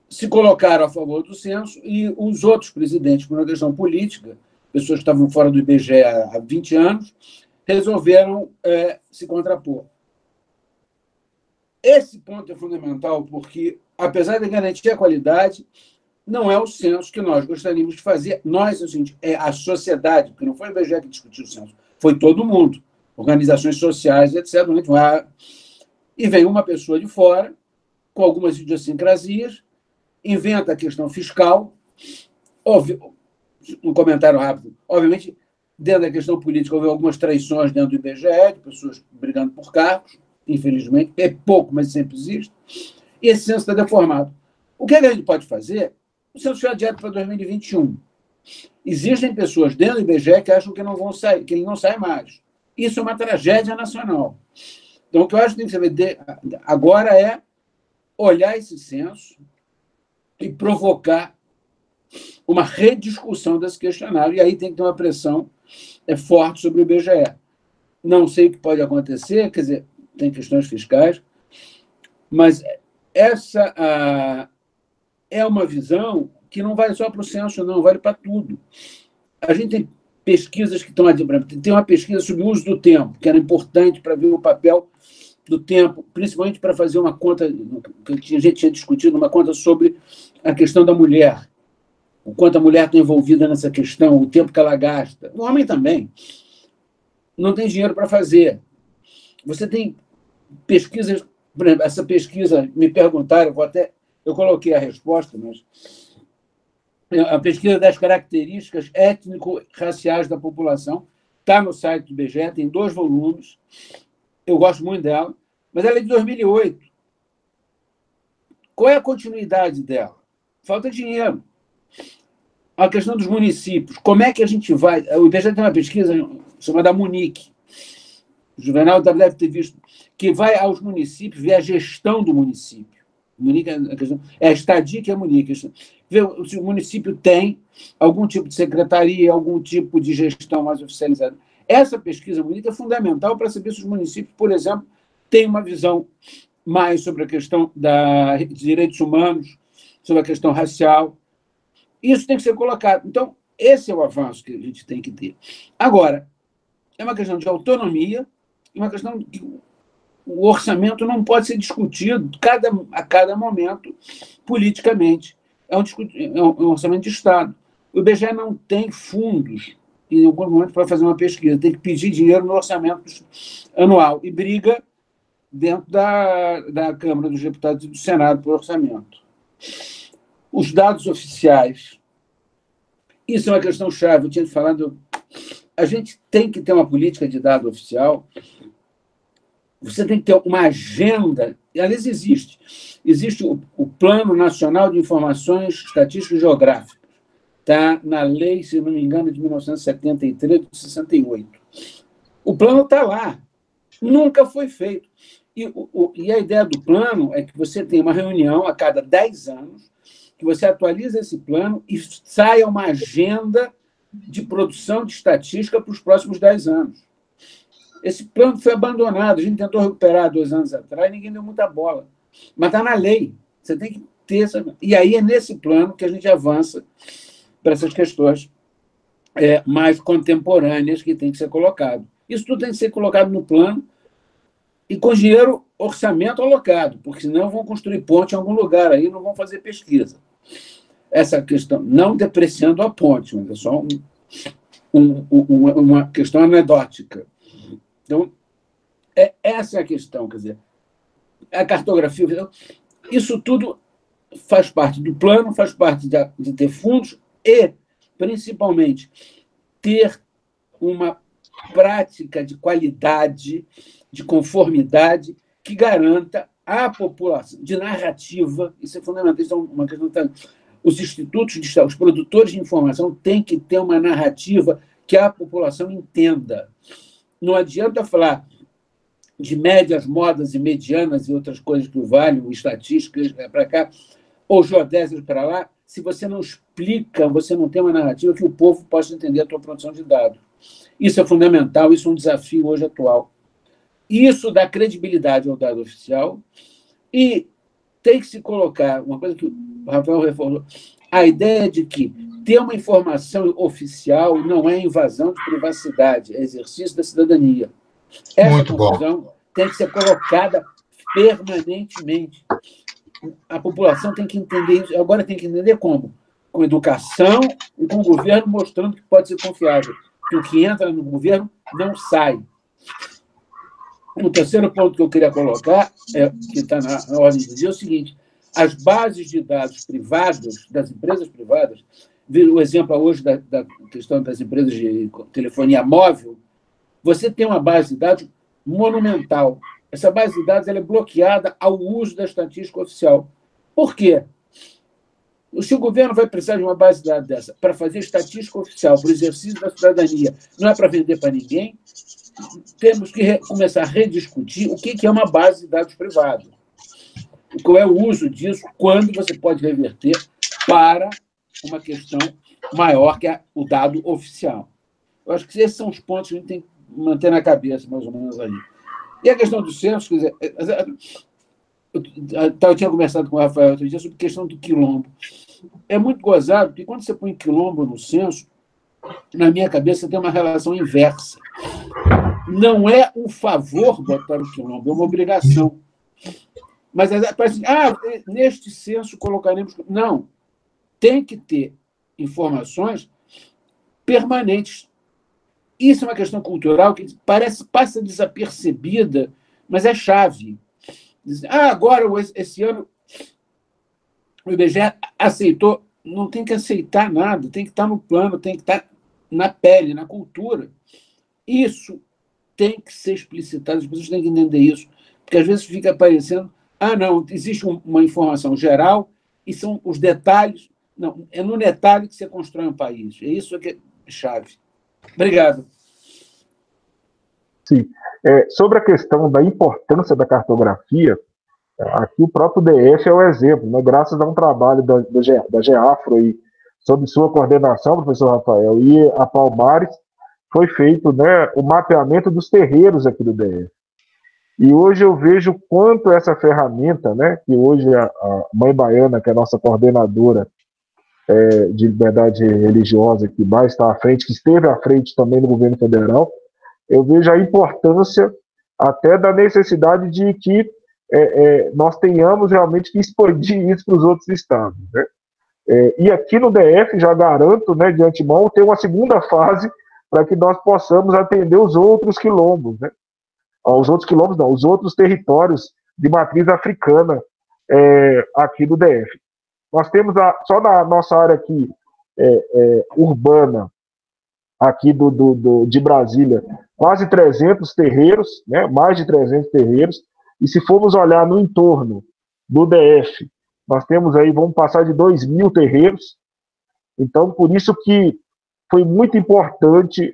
se colocaram a favor do censo, e os outros presidentes, por uma questão política, pessoas que estavam fora do IBGE há 20 anos, resolveram se contrapor. Esse ponto é fundamental porque, apesar de garantir a qualidade, não é o censo que nós gostaríamos de fazer. Nós, é a sociedade, porque não foi o IBGE que discutiu o censo, foi todo mundo, organizações sociais, etc. E vem uma pessoa de fora, com algumas idiosincrasias, inventa a questão fiscal. Um comentário rápido. Obviamente, dentro da questão política, houve algumas traições dentro do IBGE, de pessoas brigando por cargos, infelizmente. É pouco, mas sempre existe. E esse censo está deformado. O que a gente pode fazer? O censo foi adiado para 2021. Existem pessoas dentro do IBGE que acham que não vão sair, que ele não sai mais. Isso é uma tragédia nacional. Então, o que eu acho que tem que saber agora é olhar esse censo e provocar uma rediscussão desse questionário, e aí tem que ter uma pressão forte sobre o IBGE. Não sei o que pode acontecer, quer dizer, tem questões fiscais, mas essa é uma visão que não vale só para o censo, não, vale para tudo. A gente tem pesquisas que estão ali, tem uma pesquisa sobre o uso do tempo, que era importante para ver o papel do tempo, principalmente para fazer uma conta, que a gente tinha discutido, uma conta sobre a questão da mulher, o quanto a mulher está envolvida nessa questão, o tempo que ela gasta. O homem também. Não tem dinheiro para fazer. Você tem pesquisas, por exemplo, essa pesquisa, me perguntaram, eu coloquei a resposta, mas a pesquisa das características étnico-raciais da população está no site do IBGE, tem 2 volumes, eu gosto muito dela, mas ela é de 2008. Qual é a continuidade dela? Falta dinheiro. A questão dos municípios. Como é que a gente vai... O IBGE tem uma pesquisa chamada Munique. O Juvenal deve ter visto, que vai aos municípios ver a gestão do município. Munique é a estadia que é Munique. Ver se o município tem algum tipo de secretaria, algum tipo de gestão mais oficializada. Essa pesquisa Munique é fundamental para saber se os municípios, por exemplo, têm uma visão mais sobre a questão de direitos humanos, sobre a questão racial. Isso tem que ser colocado. Então, esse é o avanço que a gente tem que ter. Agora, é uma questão de autonomia, e uma questão que o orçamento não pode ser discutido a cada momento politicamente. É um orçamento de Estado. O IBGE não tem fundos, em algum momento, para fazer uma pesquisa. Tem que pedir dinheiro no orçamento anual e briga dentro da Câmara dos Deputados e do Senado por orçamento. Os dados oficiais, isso é uma questão chave. Eu tinha falado, a gente tem que ter uma política de dado oficial, você tem que ter uma agenda, e aliás existe o Plano Nacional de Informações Estatísticas e Geográficas, está na lei, se não me engano, de 1973, de 68. O plano está lá, nunca foi feito. E a ideia do plano é que você tem uma reunião a cada 10 anos, que você atualiza esse plano e saia uma agenda de produção de estatística para os próximos 10 anos. Esse plano foi abandonado, a gente tentou recuperar 2 anos atrás, ninguém deu muita bola. Mas está na lei, você tem que ter essa... E aí é nesse plano que a gente avança para essas questões mais contemporâneas que tem que ser colocado. Isso tudo tem que ser colocado no plano e com dinheiro, orçamento alocado, porque senão vão construir ponte em algum lugar aí, não vão fazer pesquisa. Essa questão, não depreciando a ponte, mas é só uma questão anedótica. Então, essa é a questão, quer dizer, a cartografia, isso tudo faz parte do plano, faz parte de ter fundos e, principalmente, ter uma prática de qualidade, de conformidade, que garanta à população, de narrativa, isso é fundamental, isso é uma questão. Os institutos de Estado, os produtores de informação têm que ter uma narrativa que a população entenda. Não adianta falar de médias, modas e medianas e outras coisas que valem, estatísticas para cá, ou geodésias para lá, se você não explica, você não tem uma narrativa que o povo possa entender a tua produção de dados. Isso é fundamental, isso é um desafio hoje atual. Isso dá credibilidade ao dado oficial e tem que se colocar, uma coisa que o Rafael reforçou, a ideia de que ter uma informação oficial não é invasão de privacidade, é exercício da cidadania. Essa confusão tem que ser colocada permanentemente. A população tem que entender isso. Agora tem que entender como? Com educação e com o governo mostrando que pode ser confiável. Que o que entra no governo não sai. O terceiro ponto que eu queria colocar, que está na ordem do dia, é o seguinte: as bases de dados privadas, das empresas privadas, o exemplo hoje da questão das empresas de telefonia móvel, você tem uma base de dados monumental. Essa base de dados ela é bloqueada ao uso da estatística oficial. Por quê? Se o governo vai precisar de uma base de dados dessa para fazer estatística oficial, para o exercício da cidadania, não é para vender para ninguém, temos que começar a rediscutir o que é uma base de dados privada. Qual é o uso disso, quando você pode reverter para uma questão maior que é o dado oficial. Eu acho que esses são os pontos que a gente tem que manter na cabeça, mais ou menos, aí. E a questão do censo, quer dizer, eu tinha conversado com o Rafael outro dia sobre a questão do quilombo. É muito gozado, porque quando você põe quilombo no censo, na minha cabeça tem uma relação inversa. Não é um favor botar o quilombo, é uma obrigação. Mas parece assim, neste censo colocaremos... Não, tem que ter informações permanentes. Isso é uma questão cultural que passa desapercebida, mas é chave. Agora, esse ano, o IBGE aceitou. Não tem que aceitar nada, tem que estar no plano, tem que estar na pele, na cultura. Isso tem que ser explicitado, as pessoas têm que entender isso, porque às vezes fica parecendo, não, existe uma informação geral e são os detalhes. Não, é no detalhe que você constrói um país. É isso que é chave. Obrigado. Sim. Sobre a questão da importância da cartografia, aqui o próprio DF é o exemplo, né? Graças a um trabalho da GEAFRO e sob sua coordenação, professor Rafael, e a Palmares, foi feito, né, o mapeamento dos terreiros aqui do DF. E hoje eu vejo quanto essa ferramenta, né, que hoje a Mãe Baiana, que é a nossa coordenadora de liberdade religiosa, que mais está à frente, que esteve à frente também no governo federal, eu vejo a importância até da necessidade de que nós tenhamos realmente que expandir isso para os outros estados, né? E aqui no DF, já garanto, né, de antemão, tem uma segunda fase para que nós possamos atender os outros quilombos, né? Os outros quilombos não, os outros territórios de matriz africana aqui do DF. Nós temos só na nossa área aqui urbana, aqui de Brasília, quase 300 terreiros, né, mais de 300 terreiros, e se formos olhar no entorno do DF, nós temos aí, vamos passar de 2.000 terreiros. Então, por isso que foi muito importante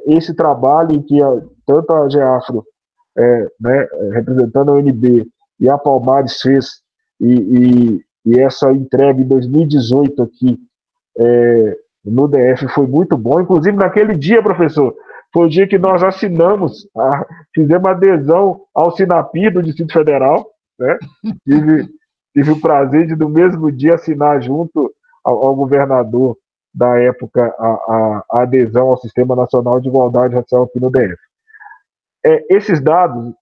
esse trabalho em que tanto a GEAFRO, né, representando a UNB, e a Palmares fez, e essa entrega em 2018 aqui no DF foi muito bom. Inclusive, naquele dia, professor, foi o dia que nós assinamos, fizemos adesão ao SINAPI do Distrito Federal, né? Tive o prazer de, no mesmo dia, assinar junto ao governador da época a adesão ao Sistema Nacional de Igualdade Racial aqui no DF. Esses dados,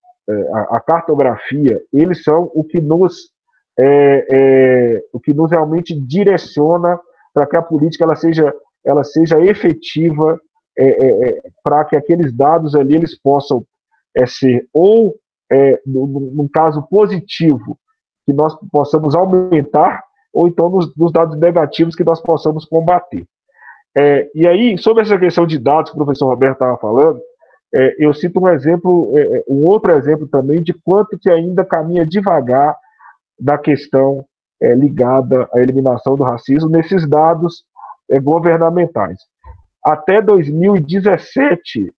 a cartografia, eles são o que nos realmente direciona para que a política ela seja efetiva, para que aqueles dados ali eles possam ser ou num caso positivo que nós possamos aumentar, ou então nos dados negativos que nós possamos combater. E aí, sobre essa questão de dados que o professor Roberto estava falando, eu cito um outro exemplo também de quanto que ainda caminha devagar da questão ligada à eliminação do racismo nesses dados governamentais. Até 2017,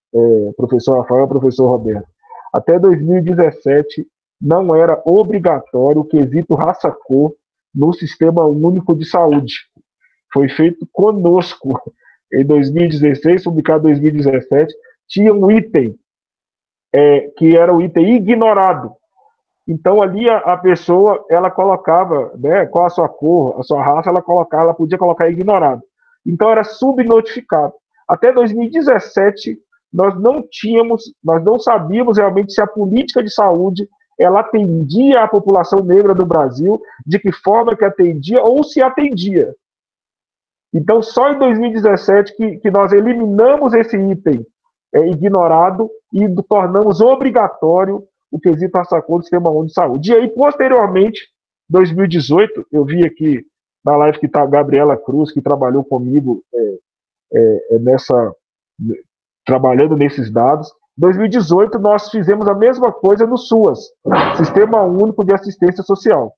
professor Rafael, professor Roberto, até 2017 não era obrigatório o quesito raça-cor no Sistema Único de Saúde. Foi feito conosco em 2016, publicado em 2017, tinha um item que era o item ignorado. Então, ali a pessoa, ela colocava, né, qual a sua cor, a sua raça, ela podia colocar ignorado. Então, era subnotificado. Até 2017, nós não sabíamos realmente se a política de saúde ela atendia a população negra do Brasil, de que forma que atendia, ou se atendia. Então, só em 2017 que nós eliminamos esse item ignorado e tornamos obrigatório o quesito raça-cor do Sistema Único de Saúde. E aí, posteriormente, 2018, eu vi aqui na live que está a Gabriela Cruz, que trabalhou comigo trabalhando nesses dados. Em 2018, nós fizemos a mesma coisa no SUAS, Sistema Único de Assistência Social.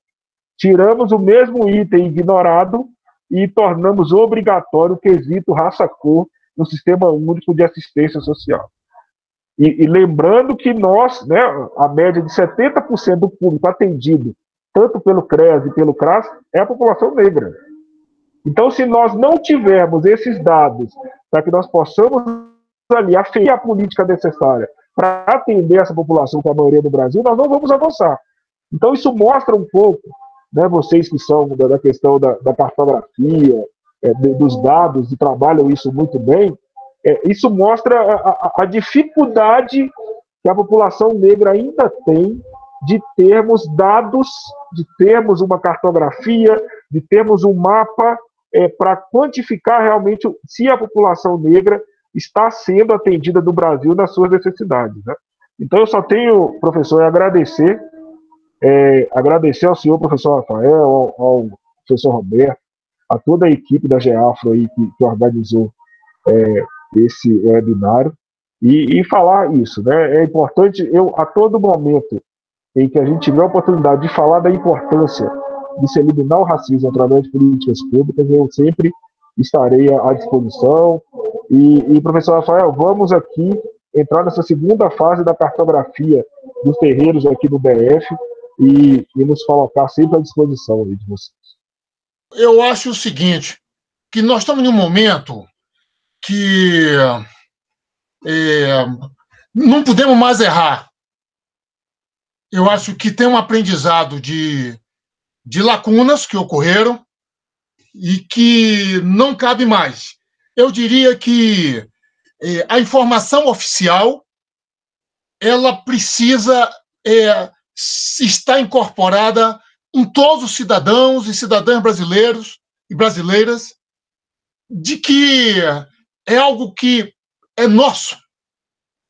Tiramos o mesmo item ignorado e tornamos obrigatório o quesito raça-cor no Sistema Único de Assistência Social. E lembrando que nós, né, a média de 70% do público atendido, tanto pelo CREAS e pelo CRAS, é a população negra. Então, se nós não tivermos esses dados para que nós possamos ali aferir a política necessária para atender essa população, que é a maioria do Brasil, nós não vamos avançar. Então, isso mostra um pouco, né, vocês que são da questão da cartografia, dos dados, e trabalham isso muito bem, isso mostra a dificuldade que a população negra ainda tem de termos dados, de termos uma cartografia, de termos um mapa para quantificar realmente se a população negra está sendo atendida do Brasil nas suas necessidades, né? Então, eu só tenho, professor, a agradecer ao senhor, professor Rafael, ao professor Roberto, a toda a equipe da GEAFRO aí que organizou esse webinário, e falar isso, né? É importante, a todo momento em que a gente tiver a oportunidade de falar da importância de se eliminar o racismo através de políticas públicas, eu sempre estarei à disposição. E professor Rafael, vamos aqui entrar nessa segunda fase da cartografia dos terreiros aqui do DF e nos colocar sempre à disposição aí de vocês. Eu acho o seguinte, que nós estamos em um momento que não podemos mais errar. Eu acho que tem um aprendizado de lacunas que ocorreram e que não cabe mais. Eu diria que a informação oficial ela precisa estar incorporada em todos os cidadãos e cidadãs brasileiros e brasileiras, de que é algo que é nosso.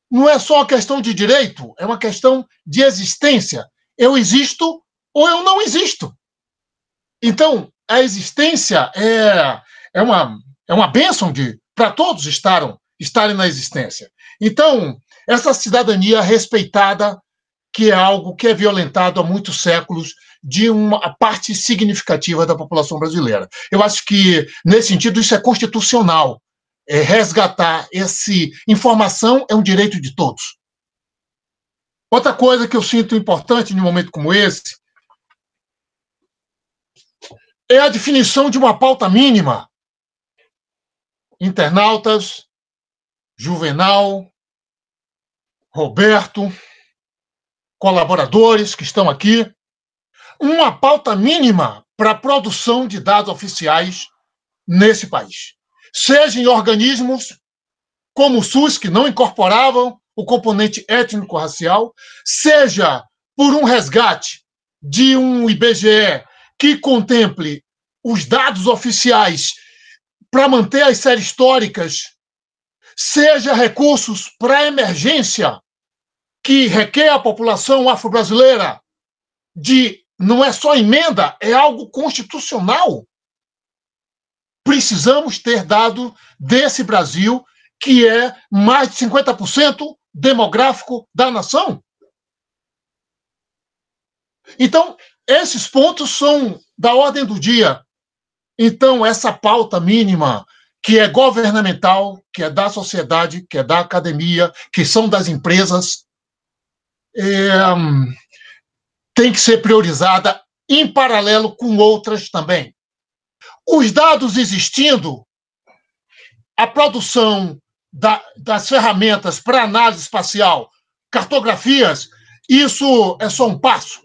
Não é só uma questão de direito, é uma questão de existência. Eu existo ou eu não existo. Então, a existência é uma bênção para todos estarem na existência. Então, essa cidadania respeitada, que é algo que é violentado há muitos séculos de uma parte significativa da população brasileira. Eu acho que, nesse sentido, isso é constitucional. Resgatar informação é um direito de todos. Outra coisa que eu sinto importante em um momento como esse é a definição de uma pauta mínima. Internautas, Juvenal, Roberto, colaboradores que estão aqui, uma pauta mínima para a produção de dados oficiais nesse país. Seja em organismos como o SUS, que não incorporavam o componente étnico-racial, seja por um resgate de um IBGE que contemple os dados oficiais para manter as séries históricas, seja recursos para emergência que requer a população afro-brasileira não é só emenda, é algo constitucional. Precisamos ter dado desse Brasil, que é mais de 50% demográfico da nação. Então, esses pontos são da ordem do dia. Então, essa pauta mínima, que é governamental, que é da sociedade, que é da academia, que são das empresas, tem que ser priorizada em paralelo com outras também. Os dados existindo, a produção das ferramentas para análise espacial, cartografias, isso é só um passo.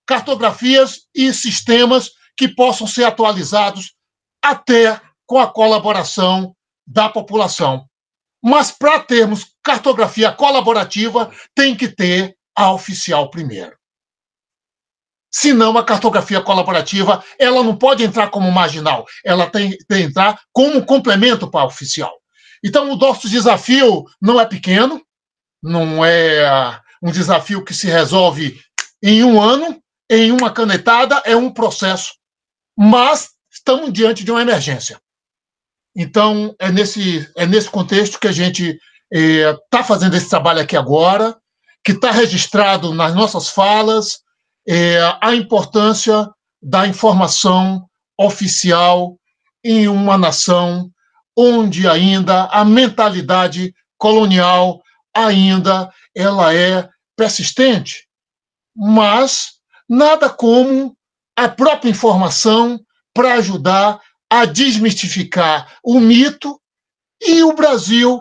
Cartografias e sistemas que possam ser atualizados até com a colaboração da população. Mas para termos cartografia colaborativa, tem que ter a oficial primeiro. Senão, a cartografia colaborativa ela não pode entrar como marginal, ela tem que entrar como complemento para a oficial. Então, o nosso desafio não é pequeno, não é um desafio que se resolve em um ano, em uma canetada, é um processo. Mas estamos diante de uma emergência. Então, é nesse contexto que a gente está fazendo esse trabalho aqui agora, que está registrado nas nossas falas, a importância da informação oficial em uma nação onde ainda a mentalidade colonial ainda ela é persistente. Mas nada como a própria informação para ajudar a desmistificar o mito e o Brasil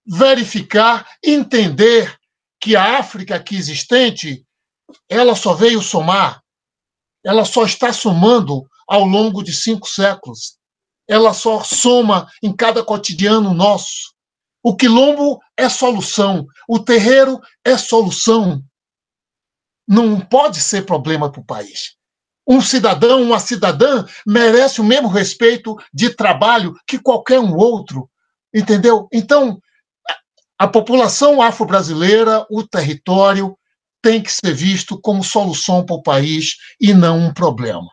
verificar, entender que a África aqui existente, ela só veio somar, ela só está somando ao longo de 5 séculos. Ela só soma em cada cotidiano nosso. O quilombo é solução, o terreiro é solução. Não pode ser problema para o país. Um cidadão, uma cidadã merece o mesmo respeito de trabalho que qualquer um outro, entendeu? Então, a população afro-brasileira, o território, tem que ser visto como solução para o país e não um problema.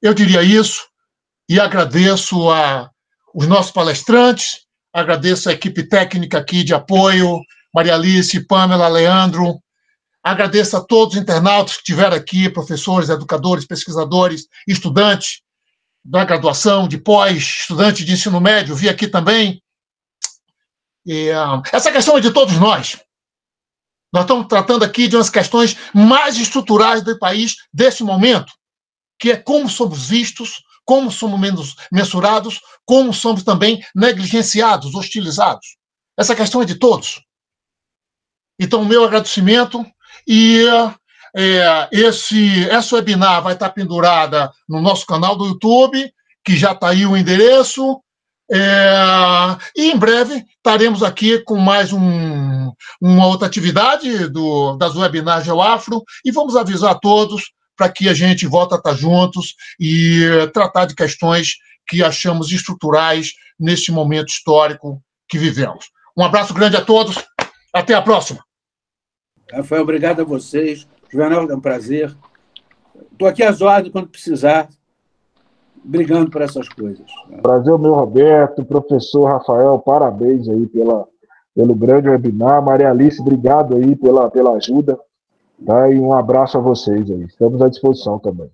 Eu diria isso e agradeço os nossos palestrantes, agradeço a equipe técnica aqui de apoio, Maria Alice, Pamela, Leandro, agradeço a todos os internautas que estiveram aqui, professores, educadores, pesquisadores, estudantes da graduação, de pós, estudantes de ensino médio, vi aqui também. E, essa questão é de todos nós. Nós estamos tratando aqui de umas questões mais estruturais do país desse momento, que é como somos vistos, como somos mensurados, como somos também negligenciados, hostilizados. Essa questão é de todos. Então, o meu agradecimento e essa webinar vai estar pendurada no nosso canal do YouTube, que já está aí o endereço, e em breve estaremos aqui com mais uma outra atividade das webinars GeoAfro e vamos avisar a todos para que a gente volte a estar juntos e tratar de questões que achamos estruturais neste momento histórico que vivemos. Um abraço grande a todos, até a próxima. Rafael, obrigado a vocês. Juvenal, é um prazer. Estou aqui às ordens quando precisar, brigando por essas coisas. Prazer meu, Roberto, professor Rafael, parabéns aí pelo grande webinar. Maria Alice, obrigado aí pela ajuda. Tá? E um abraço a vocês aí. Estamos à disposição também.